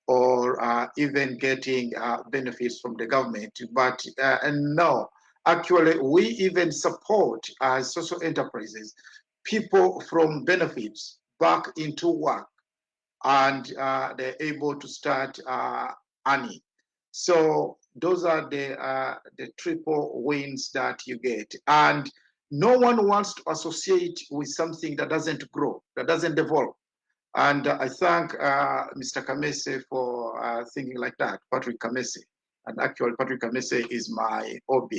Speaker 3: or even getting benefits from the government. But no, actually, we even support as social enterprises people from benefits back into work, and they're able to start earning. So those are the triple wins that you get. And no one wants to associate with something that doesn't grow, that doesn't develop. And I thank Mr. Kamese for thinking like that, Patrick Kamese. And actually, Patrick Kamese is my OB,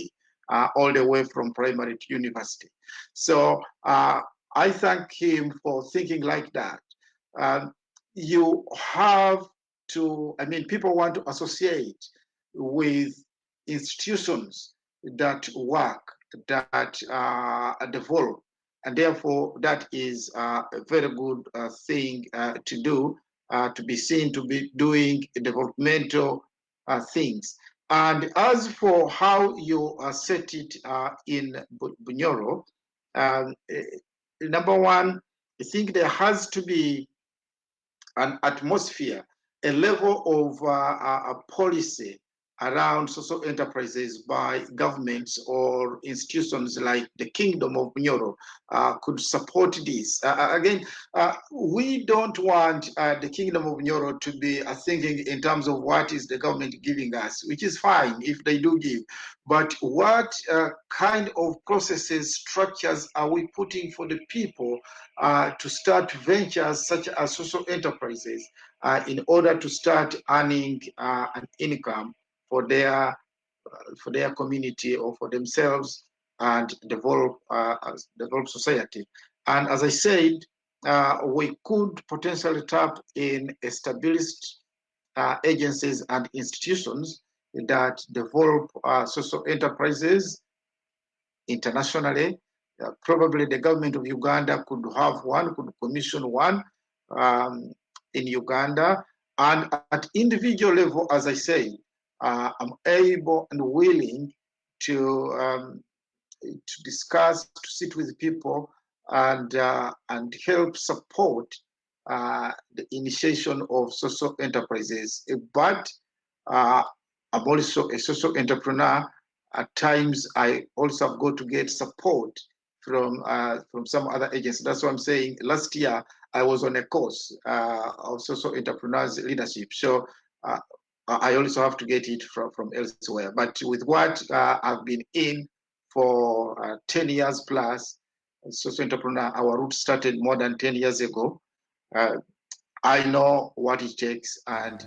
Speaker 3: all the way from primary to university. So I thank him for thinking like that. You have to, I mean, people want to associate with institutions that work, that develop, and therefore that is a very good thing to do, to be seen to be doing developmental things. And as for how you set it in Bunyoro, number one, I think there has to be an atmosphere, a level of a policy around social enterprises by governments or institutions like the Kingdom of Bunyoro could support this. Again, we don't want the Kingdom of Bunyoro to be thinking in terms of what is the government giving us, which is fine if they do give, but what kind of processes, structures are we putting for the people to start ventures such as social enterprises in order to start earning an income for their community or for themselves, and develop society. And as I said, we could potentially tap in established agencies and institutions that develop social enterprises internationally. Probably the government of Uganda could have one, could commission one in Uganda. And at individual level, as I say, I'm able and willing to discuss, to sit with people, and help support the initiation of social enterprises. But I'm also a social entrepreneur. At times, I also have got to get support from some other agencies. That's what I'm saying. Last year, I was on a course of social entrepreneurs leadership. So I also have to get it from elsewhere. But with what I've been in for 10 years plus, social entrepreneur, our route started more than 10 years ago. I know what it takes and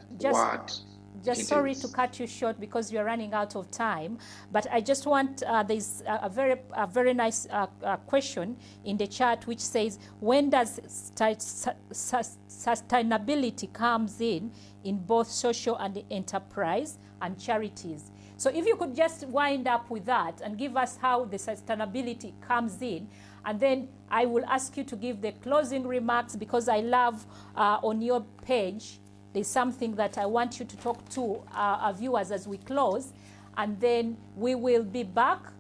Speaker 2: just sorry to cut you short because you're running out of time, but I just want, there's a very nice question in the chat which says, when does sustainability comes in both social and enterprise and charities? So if you could just wind up with that and give us how the sustainability comes in, and then I will ask you to give the closing remarks, because I love on your page, there's something that I want you to talk to our viewers as we close, and then we will be back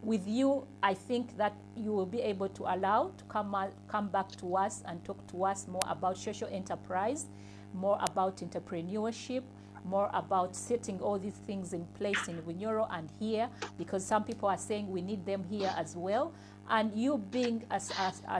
Speaker 2: with you, I think that you will be able to allow to come back to us and talk to us more about social enterprise, more about entrepreneurship, more about setting all these things in place in Bunyoro and here, because some people are saying we need them here as well. And you being a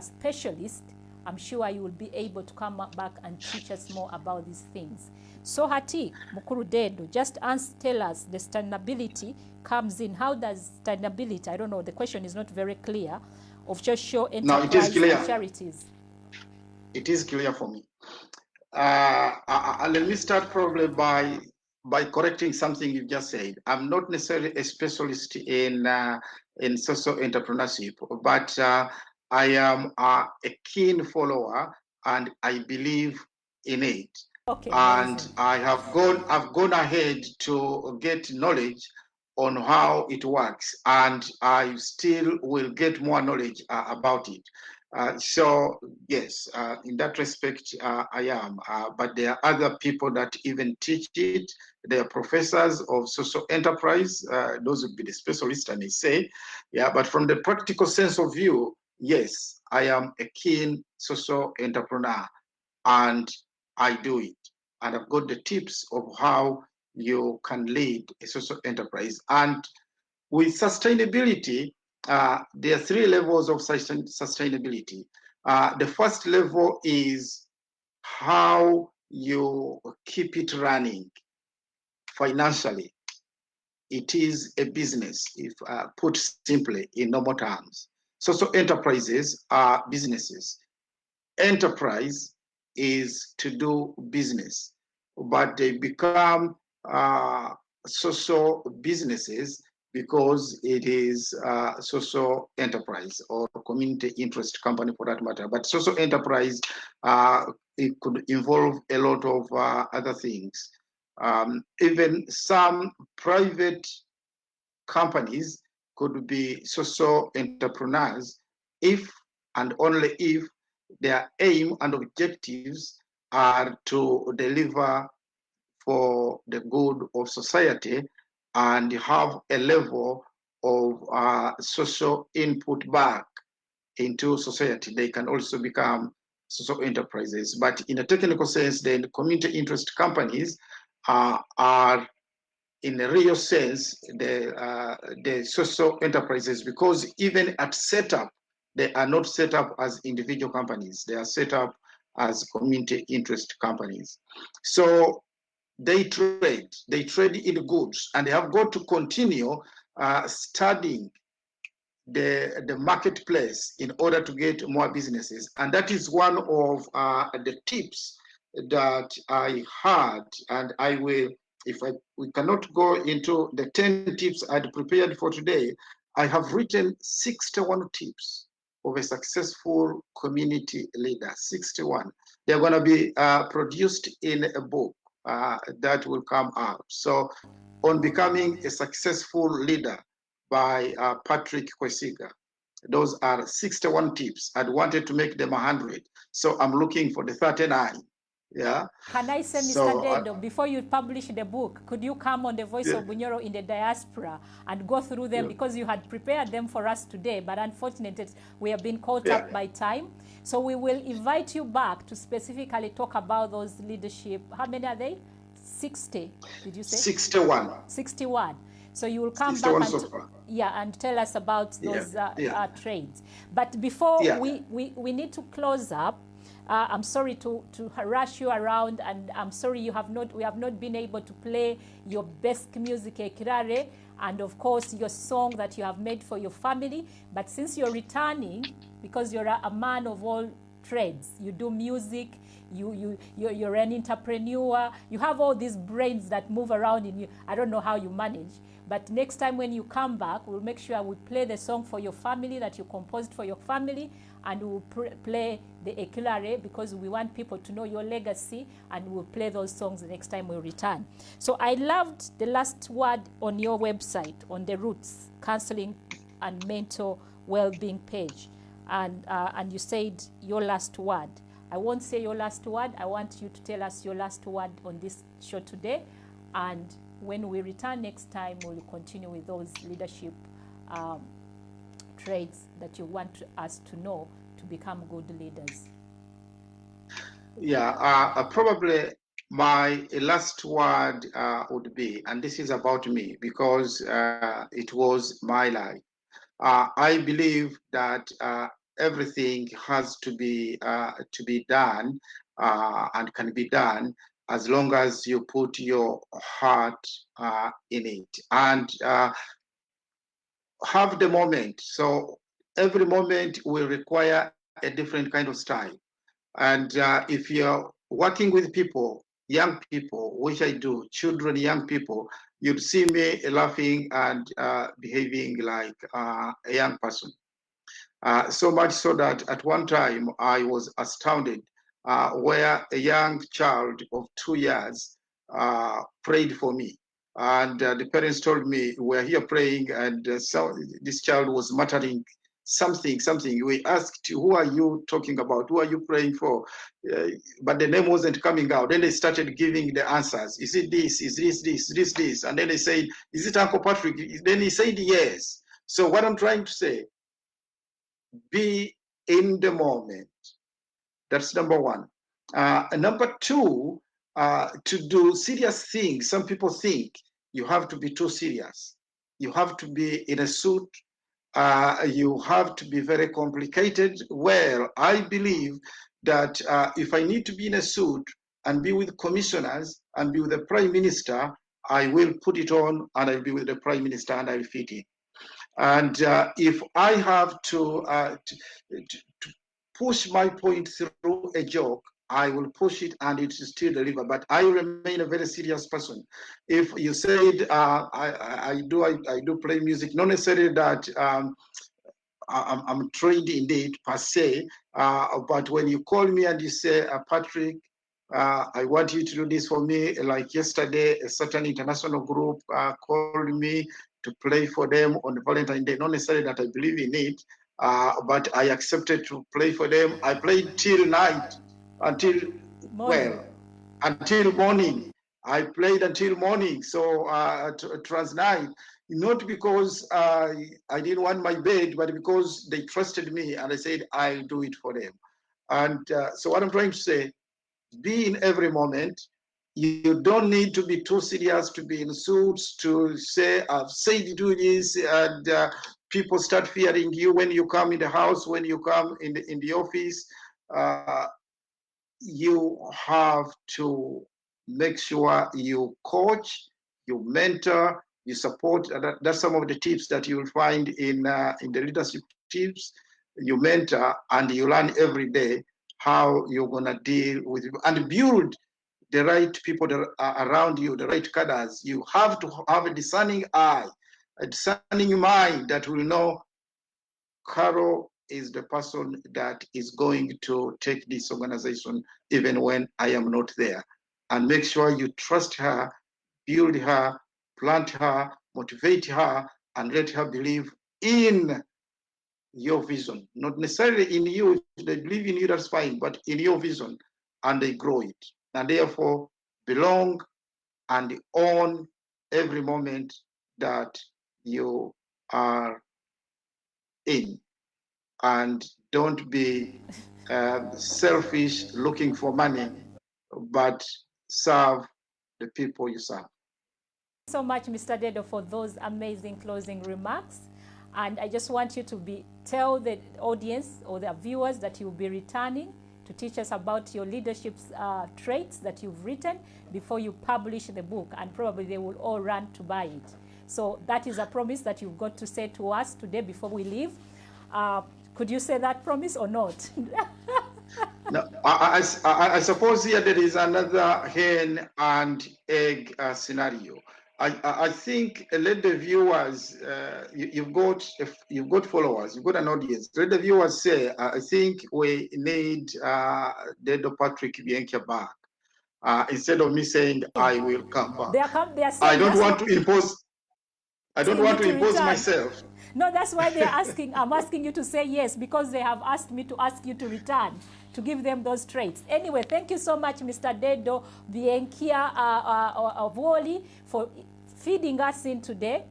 Speaker 2: specialist, I'm sure you will be able to come back and teach us more about these things. So Hati, Mukuru Dedo, just tell us the sustainability comes in. How does sustainability, I don't know, the question is not very clear, of social enterprise
Speaker 3: No, it is clear.
Speaker 2: and charities?
Speaker 3: It is clear for me. Let me start probably by correcting something you just said. I'm not necessarily a specialist in social entrepreneurship, but I am a keen follower, and I believe in it.
Speaker 2: Okay,
Speaker 3: and
Speaker 2: amazing.
Speaker 3: I've gone ahead to get knowledge on how it works, and I still will get more knowledge about it. So yes, in that respect, I am. But there are other people that even teach it. They are professors of social enterprise. Those would be the specialists, I may say. Yeah, but from the practical sense of view, yes, I am a keen social entrepreneur, and I do it. And I've got the tips of how you can lead a social enterprise. And with sustainability, there are three levels of sustainability. The first level is how you keep it running financially. It is a business, if put simply in normal terms. Social enterprises are businesses. Enterprise is to do business, but they become social businesses because it is social enterprise or community interest company for that matter. But social enterprise, it could involve a lot of other things. Even some private companies could be social entrepreneurs if and only if their aim and objectives are to deliver for the good of society and have a level of social input back into society. They can also become social enterprises. But in a technical sense, then community interest companies are in a real sense the social enterprises, because even at setup, they are not set up as individual companies. They are set up as community interest companies. So they trade in goods, and they have got to continue studying the marketplace in order to get more businesses. And that is one of the tips that I had, and I will, we cannot go into the 10 tips I'd prepared for today, I have written 61 tips of a successful community leader, 61. They're going to be produced in a book that will come out. So on becoming a successful leader by Patrick Kwesiga. Those are 61 tips. I'd wanted to make them 100. So I'm looking for the 39. Yeah.
Speaker 2: Can I say,
Speaker 3: So,
Speaker 2: Mr. Dedo, before you publish the book, could you come on the Voice of Bunyoro in the Diaspora and go through them, because you had prepared them for us today, but unfortunately we have been caught up by time. So we will invite you back to specifically talk about those leadership. How many are they? 60, did you say?
Speaker 3: 61.
Speaker 2: 61. So you will come back and,
Speaker 3: so
Speaker 2: and tell us about those trades. But before we need to close up, I'm sorry to rush you around, and I'm sorry we have not been able to play your best music, Ekirare, and of course your song that you have made for your family. But since you're returning, because you're a man of all trades, you do music, you're an entrepreneur, you have all these brains that move around in you. I don't know how you manage. But next time when you come back, we'll make sure we play the song for your family that you composed for your family, and we'll play the Ekilare, because we want people to know your legacy, and we'll play those songs the next time we return. So I loved the last word on your website, on the Roots Counseling and Mental Well-being page. And you said your last word. I won't say your last word. I want you to tell us your last word on this show today. And when we return next time, we'll continue with those leadership traits that you want us to know to become good leaders?
Speaker 3: Yeah, probably my last word would be, and this is about me because it was my life. I believe that everything has to be done and can be done as long as you put your heart in it and have the moment. So every moment will require a different kind of style. And if you're working with people, young people, which I do, children, young people, you'd see me laughing and behaving like a young person. So much so that at one time I was astounded where a young child of 2 years prayed for me. And the parents told me, we're here praying, and so this child was muttering something. We asked, who are you talking about? Who are you praying for? But the name wasn't coming out. Then they started giving the answers. Is it this? Is this? And then they said, is it Uncle Patrick? Then he said, yes. So what I'm trying to say, be in the moment. That's number one. And number two, to do serious things, some people think you have to be too serious. You have to be in a suit. You have to be very complicated. Well, I believe that if I need to be in a suit and be with commissioners and be with the prime minister, I will put it on and I'll be with the prime minister and I'll fit in. And if I have to push my point through a joke, I will push it and it is still deliver. But I remain a very serious person. If you said I do play music, not necessarily that I'm trained in it per se, but when you call me and you say, Patrick, I want you to do this for me. Like yesterday, a certain international group called me to play for them on Valentine's Day. Not necessarily that I believe in it, but I accepted to play for them. I played till night, until morning. I played until morning, so trans night. Not because I didn't want my bed, but because they trusted me, and I said I'll do it for them. And so what I'm trying to say, be in every moment. You don't need to be too serious to be in suits, to say, I've said do this, and people start fearing you when you come in the house, when you come in the office. You have to make sure you coach, you mentor, you support. That's some of the tips that you will find in the leadership tips. You mentor and you learn every day how you're gonna deal with it and build the right people that are around you, the right cadres. You have to have a discerning eye, a discerning mind that will know Carol is the person that is going to take this organization even when I am not there. And make sure you trust her, build her, plant her, motivate her, and let her believe in your vision. Not necessarily in you. If they believe in you, that's fine, but in your vision, and they grow it. And therefore, belong and own every moment that you are in. And don't be selfish looking for money, but serve the people you serve.
Speaker 2: So much, Mr. Dedo, for those amazing closing remarks. And I just want you to tell the audience or the viewers that you'll be returning to teach us about your leadership traits that you've written before you publish the book, and probably they will all run to buy it. So that is a promise that you've got to say to us today before we leave. Could you say that promise or not?
Speaker 3: No, I suppose here there is another hen and egg scenario. I think let the viewers, you've got followers, you've got an audience. Let the viewers say, I think we need Dedo Patrick Byekya back. Instead of me saying I will come back.
Speaker 2: They are
Speaker 3: I
Speaker 2: saying
Speaker 3: don't want to impose. I don't want to impose myself.
Speaker 2: No, that's why they're asking. I'm asking you to say yes, because they have asked me to ask you to return, to give them those traits. Anyway, thank you so much, Mr. Dedo Byekya of Abwooli, for feeding us in today.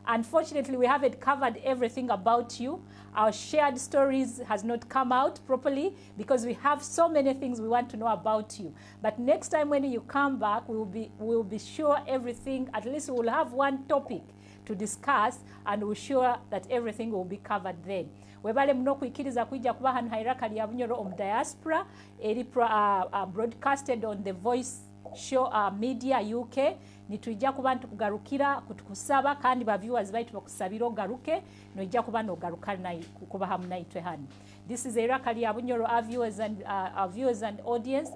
Speaker 2: Unfortunately, we haven't covered everything about you. Our shared stories has not come out properly because we have so many things we want to know about you. But next time when you come back, we will be sure everything, at least we will have one topic to discuss, and we're sure that everything will be covered then. Webale mno kuikiriza kuija kuba hano hairaka lya Bunyoro Diaspora, eri broadcasted on the Voice Show Media UK. Nituija kuba ntukugarukira kutukusaba kandi ba viewers baitu bakusabira ogaruke noija kuba no garuka nayi kuba hamu naitwe hano. This is iraka lya Bunyoro, our viewers and audience.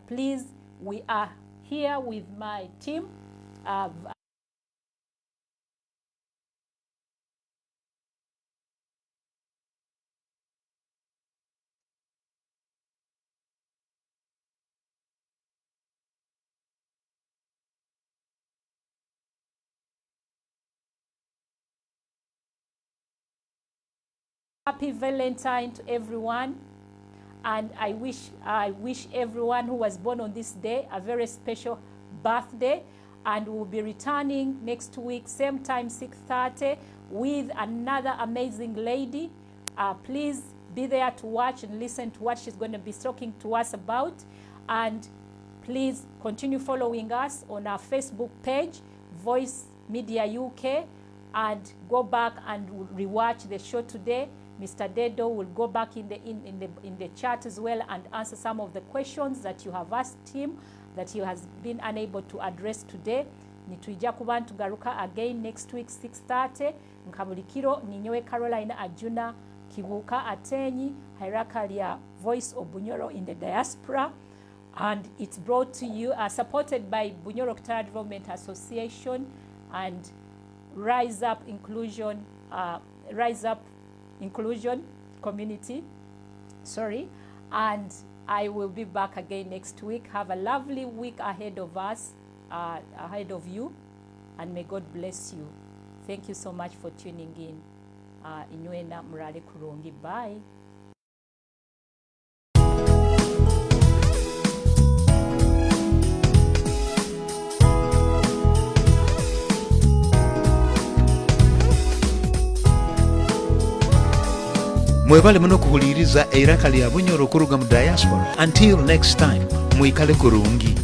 Speaker 2: Please, we are here with my team. Happy Valentine to everyone, and I wish everyone who was born on this day a very special birthday. And we'll be returning next week, same time, 6:30, with another amazing lady. Please be there to watch and listen to what she's going to be talking to us about. And please continue following us on our Facebook page, Voice Media UK, and go back and rewatch the show today. Mr. Dedo will go back in the chat as well and answer some of the questions that you have asked him that he has been unable to address today. Nituija kuba tugaruka again next week 6:30. Nkabulikiro ninyowe Coroline Ateenyi, hairaka lya Voice of Bunyoro in the Diaspora, and it's brought to you, supported by Bunyoro Developmental Association and Rise Up Inclusion Community. And I will be back again next week. Have a lovely week ahead of us, ahead of you, and may God bless you. Thank you so much for tuning in. Inywena murale kurungi. Bye.
Speaker 1: Mwebale muno kuhuliriza eiraka lya Bunyoro kuruga mu Diaspora. Until next time, mwikale kurungi.